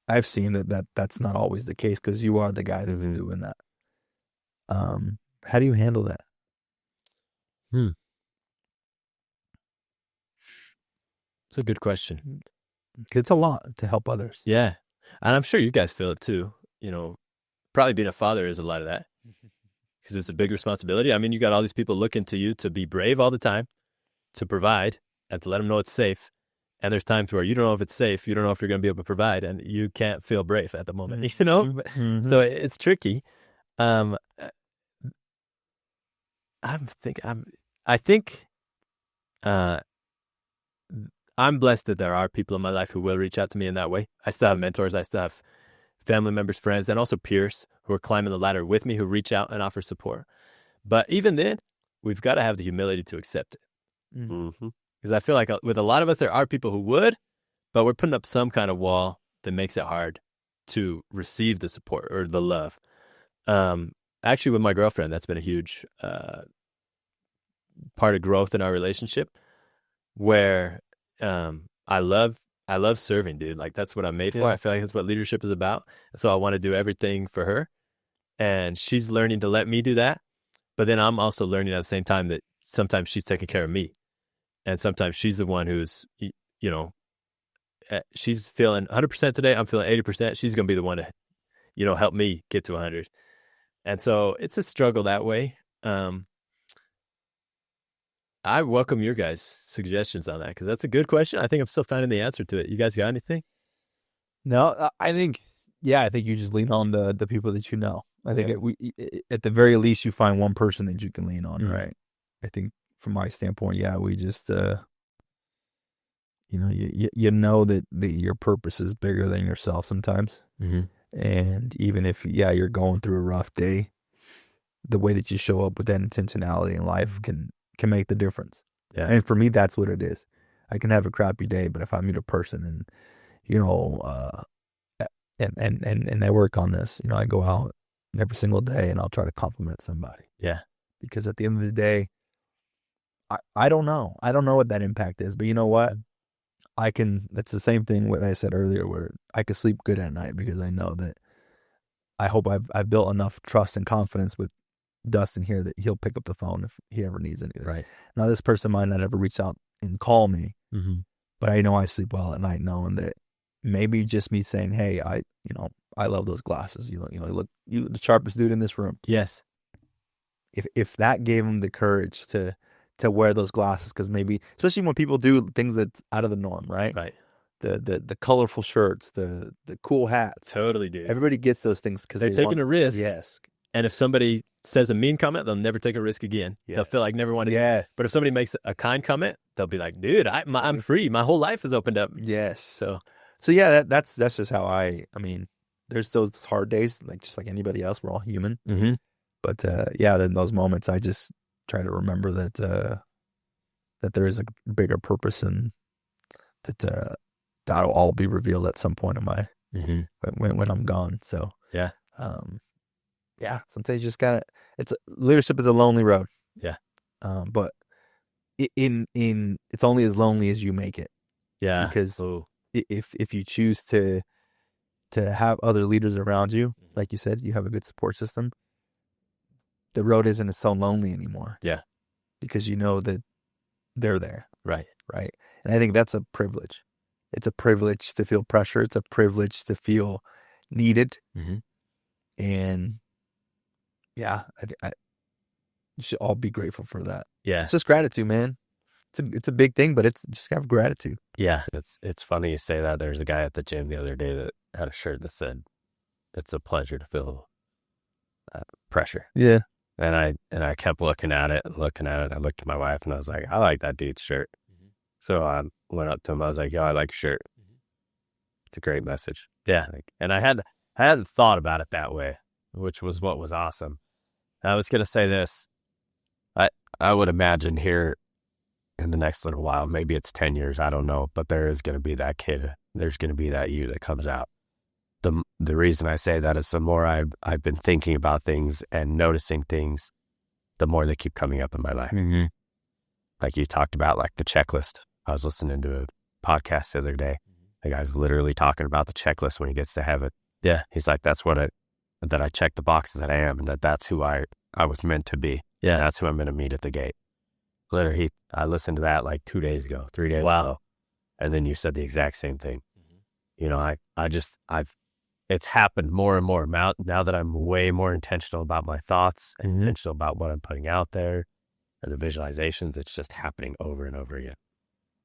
I've seen that's not always the case because you are the guy that's doing that. How do you handle that? It's a good question. It's a lot to help others. Yeah. And I'm sure you guys feel it too. Probably being a father is a lot of that because it's a big responsibility. I mean, you got all these people looking to you to be brave all the time, to provide and to let them know it's safe. And there's times where you don't know if it's safe. You don't know if you're going to be able to provide and you can't feel brave at the moment, Mm-hmm. So it's tricky. I think I'm blessed that there are people in my life who will reach out to me in that way. I still have mentors. I still have family members, friends, and also peers who are climbing the ladder with me who reach out and offer support. But even then, we've got to have the humility to accept it. Mm-hmm. Because I feel like with a lot of us, there are people who would, but we're putting up some kind of wall that makes it hard to receive the support or the love. Actually, with my girlfriend, that's been a huge part of growth in our relationship where I love serving, dude. Like that's what I'm made for. Yeah. I feel like that's what leadership is about. So I want to do everything for her. And she's learning to let me do that. But then I'm also learning at the same time that sometimes she's taking care of me. And sometimes she's the one who's, she's feeling 100% today. I'm feeling 80%. She's going to be the one to, help me get to 100. And so it's a struggle that way. I welcome your guys' suggestions on that because that's a good question. I think I'm still finding the answer to it. You guys got anything? No, I think you just lean on the people that you know. I think at the very least you find one person that you can lean on, right? I think from my standpoint, we just you know that your purpose is bigger than yourself sometimes. Mm-hmm. And even if you're going through a rough day, the way that you show up with that intentionality in life can make the difference. Yeah. And for me, that's what it is. I can have a crappy day, but if I meet a person and, you know, and I work on this, you know, I go out every single day and I'll try to compliment somebody. Yeah. Because at the end of the day, I don't know. I don't know what that impact is, but you know what? That's the same thing what I said earlier, where I can sleep good at night because I know that I hope I've built enough trust and confidence with Dustin here that he'll pick up the phone if he ever needs anything. Right. Now, this person might not ever reach out and call me, but I know I sleep well at night knowing that maybe just me saying, hey, I love those glasses. You look the sharpest dude in this room. Yes. If that gave him the courage to wear those glasses, because maybe, especially when people do things that's out of the norm, right? Right. The colorful shirts, the cool hats. Totally, dude. Everybody gets those things because they're taking a risk. Yes. And if somebody says a mean comment, they'll never take a risk again. Yes. They'll feel like never want to. Yes. But if somebody makes a kind comment, they'll be like, dude, I'm free. My whole life has opened up. Yes. So yeah, that's just how I mean, there's those hard days, like just like anybody else, we're all human. Mm-hmm. But yeah, in those moments, I just try to remember that there is a bigger purpose, and that'll all be revealed at some point in my when I'm gone. So yeah, yeah. Sometimes you just gotta. Leadership is a lonely road. Yeah, but it's only as lonely as you make it. Yeah, because if you choose to have other leaders around you, like you said, you have a good support system. The road isn't so lonely anymore. Yeah, because you know that they're there. Right. And I think that's a privilege. It's a privilege to feel pressure. It's a privilege to feel needed. And yeah, I should all be grateful for that. Yeah. It's just gratitude, man. It's a big thing, but it's just have gratitude. Yeah. It's funny you say that. There's a guy at the gym the other day that had a shirt that said, "It's a pleasure to feel pressure." Yeah. And I kept looking at it. I looked at my wife and I was like, I like that dude's shirt. So I went up to him. I was like, yo, I like your shirt. It's a great message. Yeah. And I hadn't thought about it that way, which was what was awesome. And I was going to say this. I would imagine here in the next little while, maybe it's 10 years, I don't know, but there is going to be that kid. There's going to be that you that comes out. The reason I say that is the more I've been thinking about things and noticing things, the more they keep coming up in my life. Like you talked about, like the checklist. I was listening to a podcast the other day. The guy's literally talking about the checklist when he gets to heaven. Yeah. He's like, that's that I check the boxes that I am, and that's who I was meant to be. Yeah. That's who I'm going to meet at the gate. Literally, I listened to that like 2 days ago, 3 days ago. And then you said the exact same thing. You know, it's happened more and more now that I'm way more intentional about my thoughts and intentional about what I'm putting out there and the visualizations. It's just happening over and over again.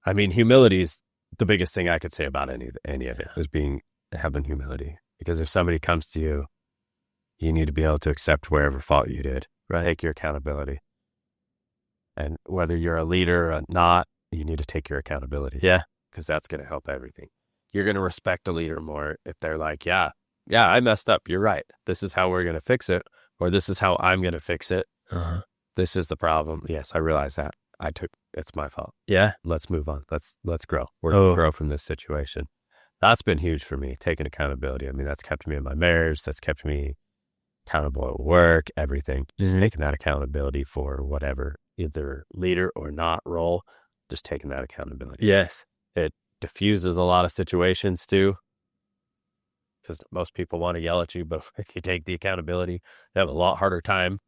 I mean, humility is the biggest thing I could say about any of it, is having humility. Because if somebody comes to you, you need to be able to accept wherever fault you did. Right. Take your accountability. And whether you're a leader or not, you need to take your accountability. Yeah. Because that's going to help everything. You're going to respect a leader more if they're like, yeah, I messed up. You're right. This is how we're going to fix it. Or this is how I'm going to fix it. This is the problem. Yes, I realize that. It's my fault. Yeah. Let's move on. Let's grow. We're going to grow from this situation. That's been huge for me, taking accountability. I mean, that's kept me in my marriage. That's kept me accountable at work, everything. Just taking that accountability for whatever, either leader or not role, just taking that accountability. Yes. It diffuses a lot of situations too, because most people want to yell at you, but if you take the accountability, you have a lot harder time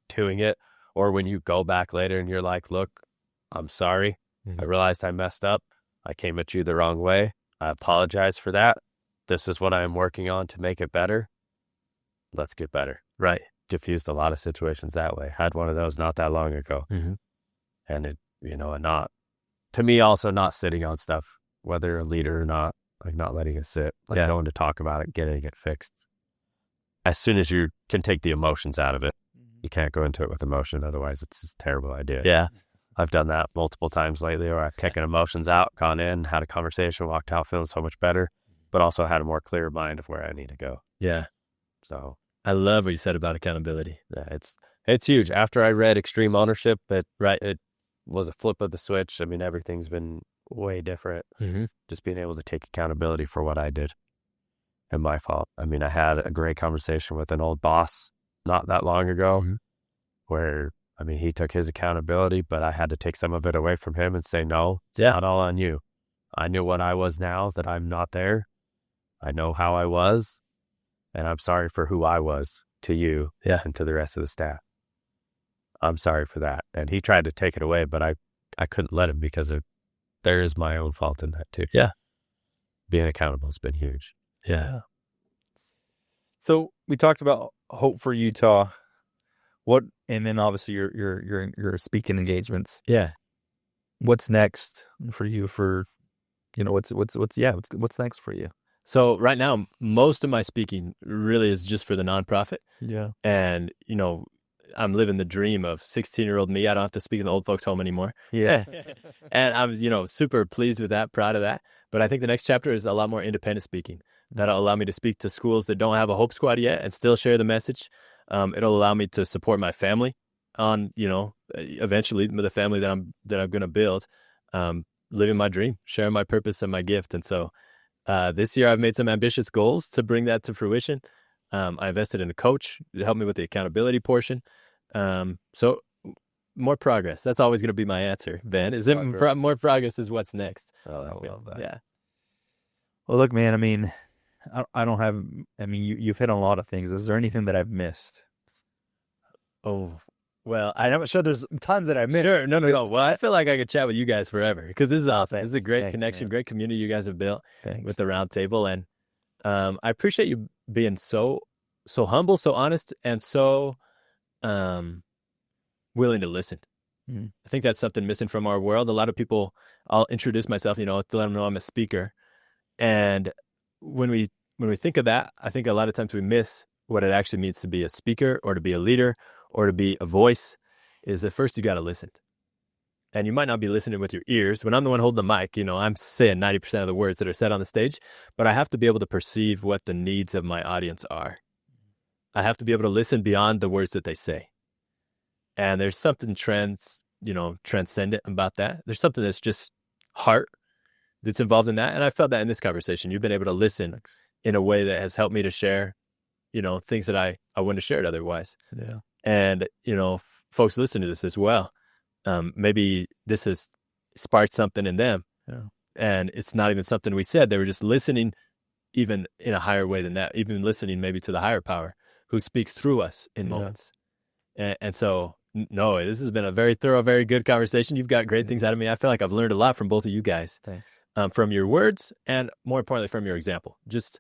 doing it. Or when you go back later and you're like, look, I'm sorry. I realized I messed up. I came at you the wrong way. I apologize for that. This is what I'm working on to make it better. Let's get better. Right. Diffused a lot of situations that way. Had one of those not that long ago. And it, and not, to me also not sitting on stuff, whether a leader or not, like not letting it sit, like going to talk about it, getting it fixed. As soon as you can take the emotions out of it, you can't go into it with emotion. Otherwise it's just a terrible idea. Yeah. I've done that multiple times lately where I've taken emotions out, gone in, had a conversation, walked out feeling so much better, but also had a more clear mind of where I need to go. Yeah. So I love what you said about accountability. Yeah, it's huge. After I read Extreme Ownership, it was a flip of the switch. I mean, everything's been way different. Mm-hmm. Just being able to take accountability for what I did and my fault. I mean, I had a great conversation with an old boss not that long ago where, I mean, he took his accountability, but I had to take some of it away from him and say, no, it's not all on you. I knew what I was now that I'm not there. I know how I was, and I'm sorry for who I was to you and to the rest of the staff. I'm sorry for that. And he tried to take it away, but I couldn't let him because there is my own fault in that too. Yeah. Being accountable has been huge. Yeah. So we talked about Hope for Utah. And then obviously your speaking engagements. Yeah. What's next for you what's next for you? So right now, most of my speaking really is just for the nonprofit. Yeah. And, I'm living the dream of 16-year-old me. I don't have to speak in the old folks home anymore. Yeah. And I'm, super pleased with that, proud of that. But I think the next chapter is a lot more independent speaking. That'll allow me to speak to schools that don't have a Hope Squad yet and still share the message. It'll allow me to support my family on, eventually the family that I'm going to build, living my dream, sharing my purpose and my gift. And so this year I've made some ambitious goals to bring that to fruition. I invested in a coach to help me with the accountability portion. So more progress. That's always going to be my answer, Ben. Is it more progress is what's next? Oh, I love that. Yeah. Well, look, man, I mean, you've hit on a lot of things. Is there anything that I've missed? Oh, well, I'm sure there's tons that I missed. Sure. No. Well, I feel like I could chat with you guys forever because this is awesome. This is a great connection, man. great community you guys have built Thanks. with the round table. And I appreciate you being so humble, so honest, and so willing to listen. Mm. I think that's something missing from our world. A lot of people, I'll introduce myself, to let them know I'm a speaker. And when we think of that, I think a lot of times we miss what it actually means to be a speaker or to be a leader or to be a voice. Is that first you got to listen. And you might not be listening with your ears. When I'm the one holding the mic, I'm saying 90% of the words that are said on the stage, but I have to be able to perceive what the needs of my audience are. I have to be able to listen beyond the words that they say. And there's something transcendent about that. There's something that's just heart that's involved in that. And I felt that in this conversation. You've been able to listen in a way that has helped me to share, things that I wouldn't have shared otherwise. Yeah. And, folks listen to this as well. Maybe this has sparked something in them. Yeah. And it's not even something we said. They were just listening even in a higher way than that, even listening maybe to the higher power who speaks through us in moments. And so, no, this has been a very thorough, very good conversation. You've got great things out of me. I feel like I've learned a lot from both of you guys. Thanks. From your words and more importantly, from your example. Just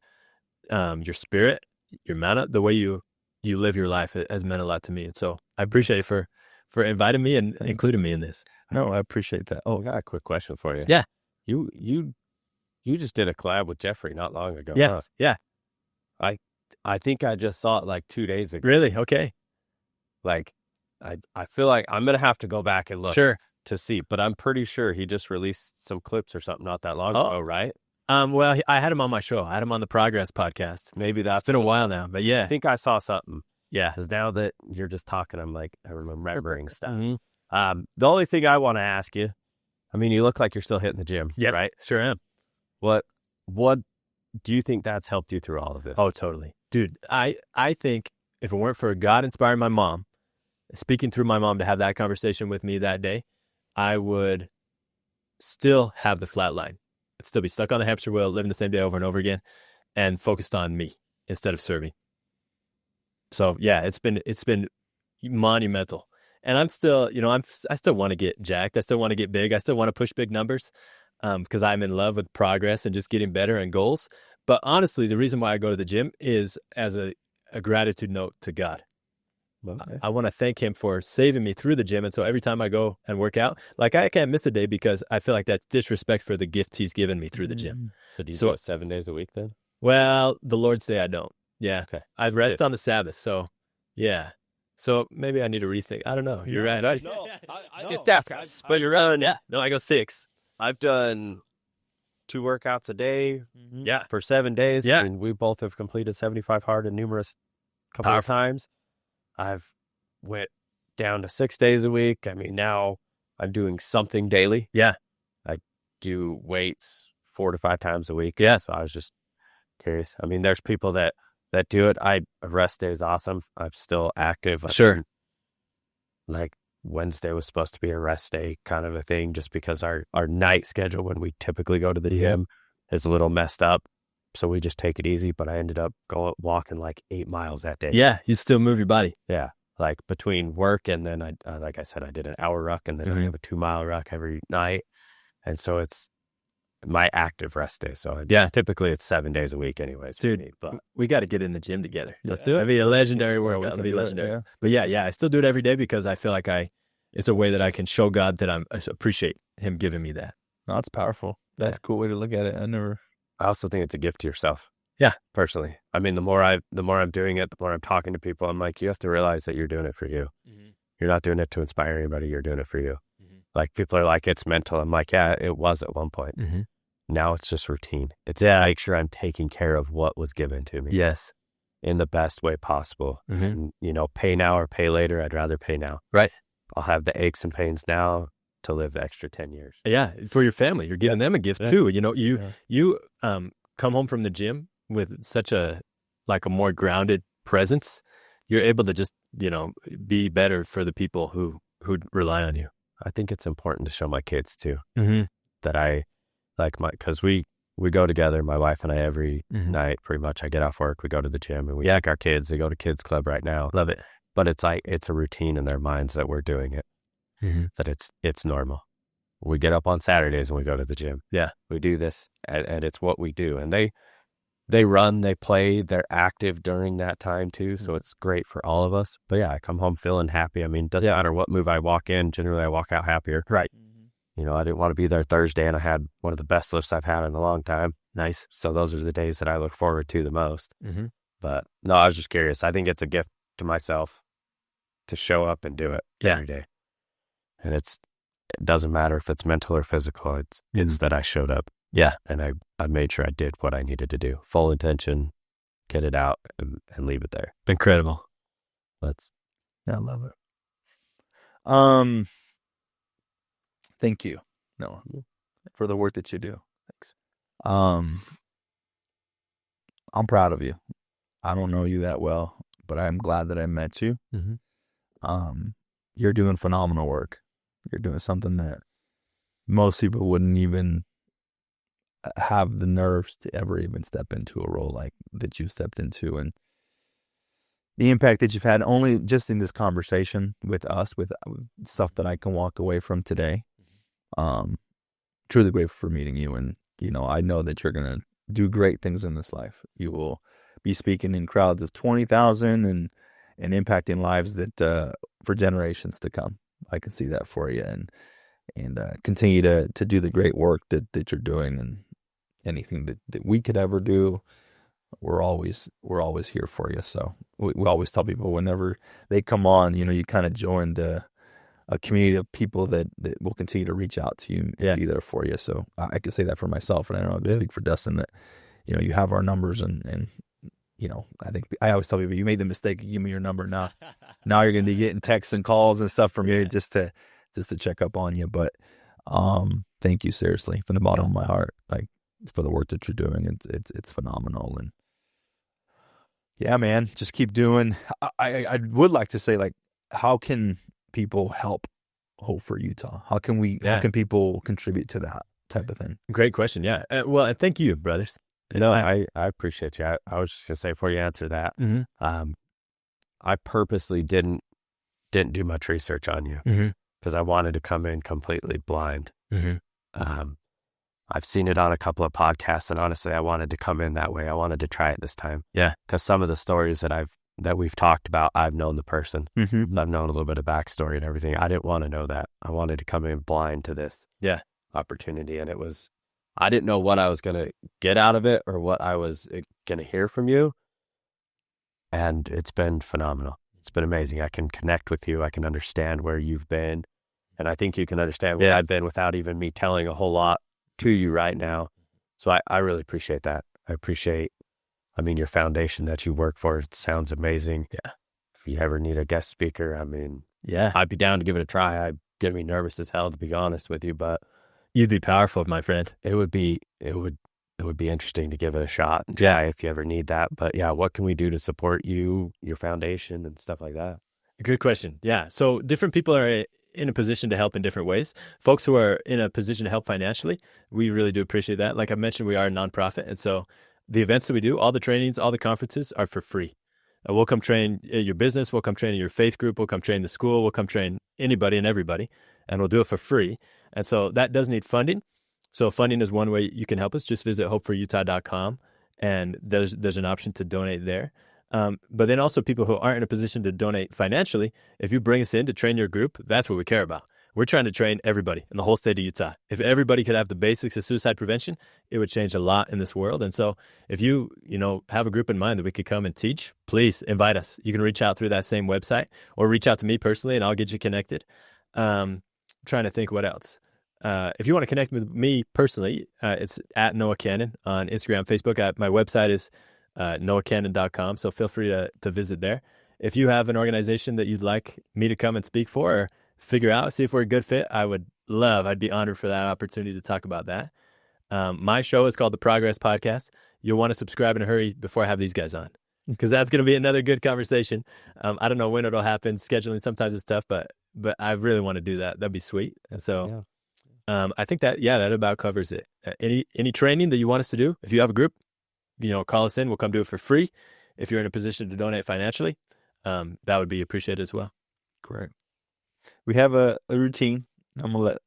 your spirit, your manner, the way you live your life has meant a lot to me. And so I appreciate it for inviting me and including me in this. No, I appreciate that. Oh, I got a quick question for you. Yeah. You just did a collab with Jeffrey not long ago. Yes. Huh? Yeah. I think I just saw it like 2 days ago. Really? Okay. Like, I feel like I'm going to have to go back and look Sure. to see, but I'm pretty sure he just released some clips or something not that long ago, right? Well, I had him on my show. I had him on the Progress podcast. Maybe that's It's been a while now, but yeah. I think I saw something. Yeah. Because now that you're just talking, I'm remembering stuff. Mm-hmm. The only thing I want to ask you, I mean, you look like you're still hitting the gym, Yes, right? Sure am. What do you think that's helped you through all of this? Oh, totally. Dude, I think if it weren't for God inspiring my mom, speaking through my mom to have that conversation with me that day, I would still have the flat line. I'd still be stuck on the hamster wheel, living the same day over and over again, and focused on me instead of serving. So yeah, it's been monumental. And I'm still, I still want to get jacked. I still want to get big. I still want to push big numbers because I'm in love with progress and just getting better and goals. But honestly, the reason why I go to the gym is as a gratitude note to God. Okay. I want to thank him for saving me through the gym. And so every time I go and work out, like I can't miss a day because I feel like that's disrespect for the gift he's given me through the gym. So do you do it 7 days a week then? Well, the Lord's Day I don't. Yeah. Okay. I rest on the Sabbath. So yeah. So maybe I need to rethink. I don't know. You're right. No, I Just ask us. But you're right. Yeah. No, I go 6. I've done 2 workouts a day Yeah. for 7 days. Yeah. And we both have completed 75 hard and numerous couple of times. I've went down to 6 days a week. I mean, now I'm doing something daily. Yeah. I do weights 4 to 5 times a week. Yeah. So I was just curious. I mean, there's people that do it. A rest day is awesome. I'm still active. Sure. Like Wednesday was supposed to be a rest day kind of a thing, just because our night schedule when we typically go to the gym is a little messed up. So we just take it easy. But I ended up walking like 8 miles that day. Yeah. You still move your body. Yeah. Like between work and then like I said, I did an hour ruck and then I have a 2-mile ruck every night. And so it's my active rest day. So typically it's 7 days a week anyways. Dude, me, but we got to get in the gym together. Let's do it. That'd be a legendary workout. can That'd be do it, legendary. yeah. But yeah, I still do it every day because I feel like it's a way that I can show God that I appreciate him giving me that. No, that's powerful. That's a cool way to look at it. I also think it's a gift to yourself. Yeah. Personally. I mean, the more I'm doing it, the more I'm talking to people, I'm like, you have to realize that you're doing it for you. Mm-hmm. You're not doing it to inspire anybody. You're doing it for you. Mm-hmm. Like people are like, it's mental. I'm like, yeah, it was at one point. Mm-hmm. Now it's just routine. It's make sure I'm taking care of what was given to me. Yes. In the best way possible. Mm-hmm. And, pay now or pay later. I'd rather pay now. Right. I'll have the aches and pains now to live the extra 10 years. Yeah. For your family, you're giving them a gift too. You come home from the gym with such a more grounded presence. You're able to just, be better for the people who rely on you. I think it's important to show my kids too, Mm-hmm. that I like because we go together, my wife and I, every night, pretty much. I get off work, we go to the gym, and we take our kids. They go to kids club right now. Love it. But it's a routine in their minds that we're doing it, that it's normal. We get up on Saturdays and we go to the gym. Yeah. We do this and it's what we do. And they run, they play, they're active during that time too. So it's great for all of us. But yeah, I come home feeling happy. I mean, doesn't matter what move I walk in, generally I walk out happier. Right. I didn't want to be there Thursday and I had one of the best lifts I've had in a long time. Nice. So those are the days that I look forward to the most. Mm-hmm. But no, I was just curious. I think it's a gift to myself to show up and do it every day. And it doesn't matter if it's mental or physical. It's that I showed up. Yeah. And I made sure I did what I needed to do. Full intention, get it out and leave it there. Incredible. I love it. Thank you, Noah, for the work that you do. Thanks. I'm proud of you. I don't know you that well, but I'm glad that I met you. Mm-hmm. You're doing phenomenal work. You're doing something that most people wouldn't even have the nerves to ever even step into a role like that you stepped into, and the impact that you've had only just in this conversation with us, with stuff that I can walk away from today. Truly grateful for meeting you, and I know that you're gonna do great things in this life. You will be speaking in crowds of 20,000 and impacting lives that for generations to come. I can see that for you, and continue to do the great work that you're doing, and anything that we could ever do, we're always here for you. So we always tell people whenever they come on, you kind of joined a community of people that will continue to reach out to you and be there for you. So I can say that for myself, and I know I speak for Dustin that you have our numbers, and I think I always tell people, you made the mistake of giving me your number. Now you're going to be getting texts and calls and stuff from me just to check up on you. But thank you, seriously, from the bottom of my heart, like, for the work that you're doing. It's phenomenal. And yeah, man, just keep doing. I would like to say, like, how can people help Hope for Utah? How can people contribute to that type of thing? Great question. Yeah. Well, and thank you, brothers. No, I appreciate you. I was just gonna say, before you answer that, I purposely didn't do much research on you because I wanted to come in completely blind. I've seen it on a couple of podcasts, and honestly, I wanted to come in that way. I wanted to try it this time. Yeah, because some of the stories that we've talked about, I've known the person. I've known a little bit of backstory and everything. I didn't want to know that. I wanted to come in blind to this opportunity, and I didn't know what I was going to get out of it or what I was going to hear from you. And it's been phenomenal. It's been amazing. I can connect with you. I can understand where you've been. And I think you can understand where I've been without even me telling a whole lot to you right now. So I really appreciate that. I appreciate I mean, your foundation that you work for sounds amazing. Yeah. If you ever need a guest speaker, I mean, Yeah. I'd be down to give it a try. I'd get me nervous as hell, to be honest with you, but You'd be powerful, my friend. it would be interesting to give it a shot and Yeah. try if you ever need that. But yeah, what can we do to support you, your foundation, and stuff like that? Good question. Yeah. So different people are in a position to help in different ways. Folks who are in a position to help financially, we really do appreciate that. Like I mentioned, we are a nonprofit. And so the events that we do, all the trainings, all the conferences are for free. We'll come train your business. We'll come train your faith group. We'll come train the school. We'll come train anybody and everybody. And we'll do it for free. And so that does need funding. So funding is one way you can help us. Just visit hopeforutah.com. And there's an option to donate there. But then also people who aren't in a position to donate financially, if you bring us in to train your group, that's what we care about. We're trying to train everybody in the whole state of Utah. If everybody could have the basics of suicide prevention, it would change a lot in this world. And so if you have a group in mind that we could come and teach, please invite us. You can reach out through that same website or reach out to me personally and I'll get you connected. Trying to think what else. If you want to connect with me personally, it's at Noah Canon on Instagram, Facebook. My website is noahcanon.com. So feel free to visit there. If you have an organization that you'd like me to come and speak for or figure out, see if we're a good fit, I'd be honored for that opportunity to talk about that. My show is called The Progress Podcast. You'll want to subscribe in a hurry before I have these guys on, because that's going to be another good conversation. I don't know when it'll happen. Scheduling sometimes is tough, but I really want to do that. That'd be sweet. And so I think that about covers it. Any training that you want us to do, if you have a group, call us in. We'll come do it for free. If you're in a position to donate financially, that would be appreciated as well. Great. We have a routine. I'm gonna let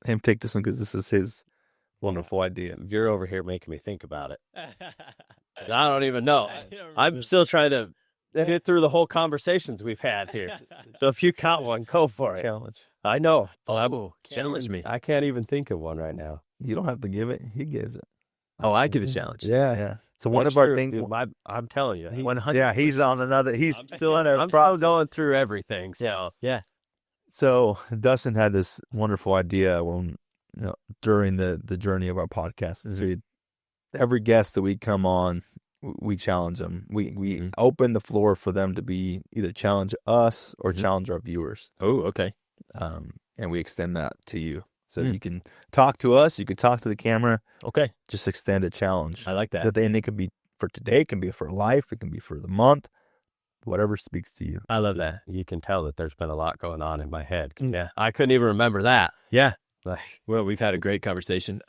him take this one because this is his wonderful idea. You're over here making me think about it. I don't even know. I'm still trying to get through the whole conversations we've had here. So if you got one, go for it. Challenge. I know. Challenge me. I can't even think of one right now. You don't have to give it. He gives it. Oh, I give a challenge. Yeah. So one That's of our true, things. dude. I'm telling you. 100. Yeah, he's on another. He's still in I'm a still process. going through everything. So Yeah. So Dustin had this wonderful idea when during the journey of our podcast. Is every guest that we come on, we challenge them. We open the floor for them to be either challenge us or challenge our viewers. Oh, okay. And we extend that to you. So you can talk to us. You can talk to the camera. Okay. Just extend a challenge. I like that. And it can be for today. It can be for life. It can be for the month. Whatever speaks to you. I love that. you can tell that there's been a lot going on in my head. Yeah. I couldn't even remember that. Yeah. Like, Well, we've had a great conversation.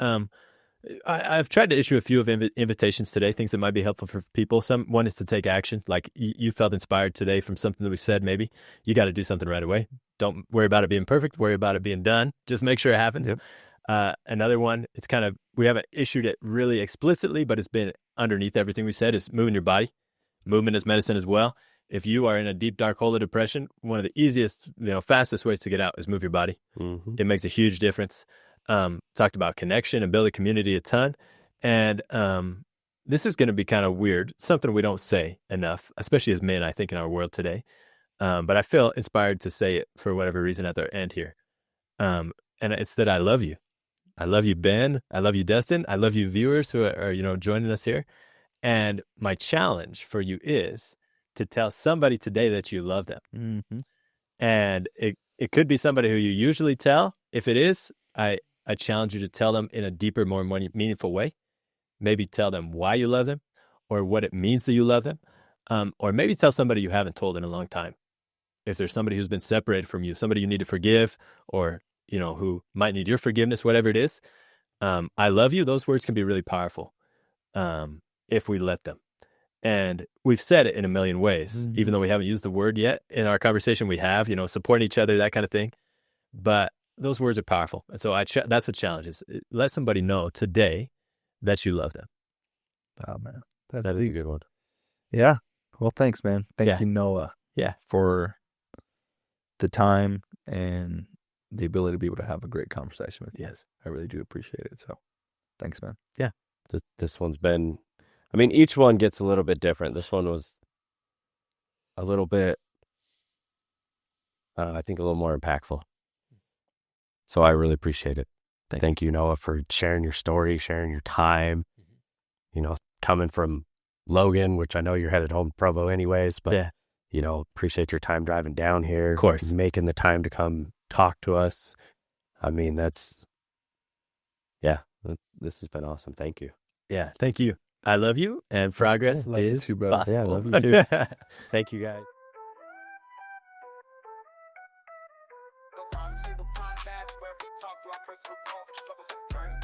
I've tried to issue a few of invitations today, things that might be helpful for people. One is to take action. Like you felt inspired today from something that we've said, maybe. You got to do something right away. Don't worry about it being perfect. Worry about it being done. Just make sure it happens. Yep. Another one, it's kind of, we haven't issued it really explicitly, but it's been underneath everything we've said, is moving your body. Movement is medicine as well. If you are in a deep, dark hole of depression, one of the easiest, fastest ways to get out is move your body. It makes a huge difference. Talked about connection and build a community a ton. And this is going to be kind of weird, something we don't say enough, especially as men, I think, in our world today. But I feel inspired to say it for whatever reason at the end here. And it's that I love you. I love you, Ben. I love you, Dustin. I love you, viewers who are joining us here. And my challenge for you is to tell somebody today that you love them. Mm-hmm. And it could be somebody who you usually tell. If it is, I challenge you to tell them in a deeper, more meaningful way. Maybe tell them why you love them or what it means that you love them. Or maybe tell somebody you haven't told in a long time. If there's somebody who's been separated from you, somebody you need to forgive, or, who might need your forgiveness, whatever it is. I love you. Those words can be really powerful if we let them. And we've said it in a million ways, even though we haven't used the word yet. In our conversation we have, supporting each other, that kind of thing. But those words are powerful. And so that's what challenges. Let somebody know today that you love them. Oh, man. that is a good one. Yeah. Well, thanks, man. Thank Yeah. you, Noah. Yeah. For the time and the ability to be able to have a great conversation with you. Yes. I really do appreciate it. So thanks, man. This one's been, each one gets a little bit different. This one was a little bit, I think a little more impactful. So I really appreciate it. Thank you, Noah, for sharing your story, sharing your time, coming from Logan, which I know you're headed home to Provo anyways, but Yeah. you know, appreciate your time driving down here. Of course. Making the time to come talk to us. I mean, this has been awesome. Thank you. Yeah. Thank you. I love you, and progress love you is too, bro. possible. Yeah, I love you too. Thank you, guys. The Roundtable Podcast, where we talk to our personal growth, struggles, and journey.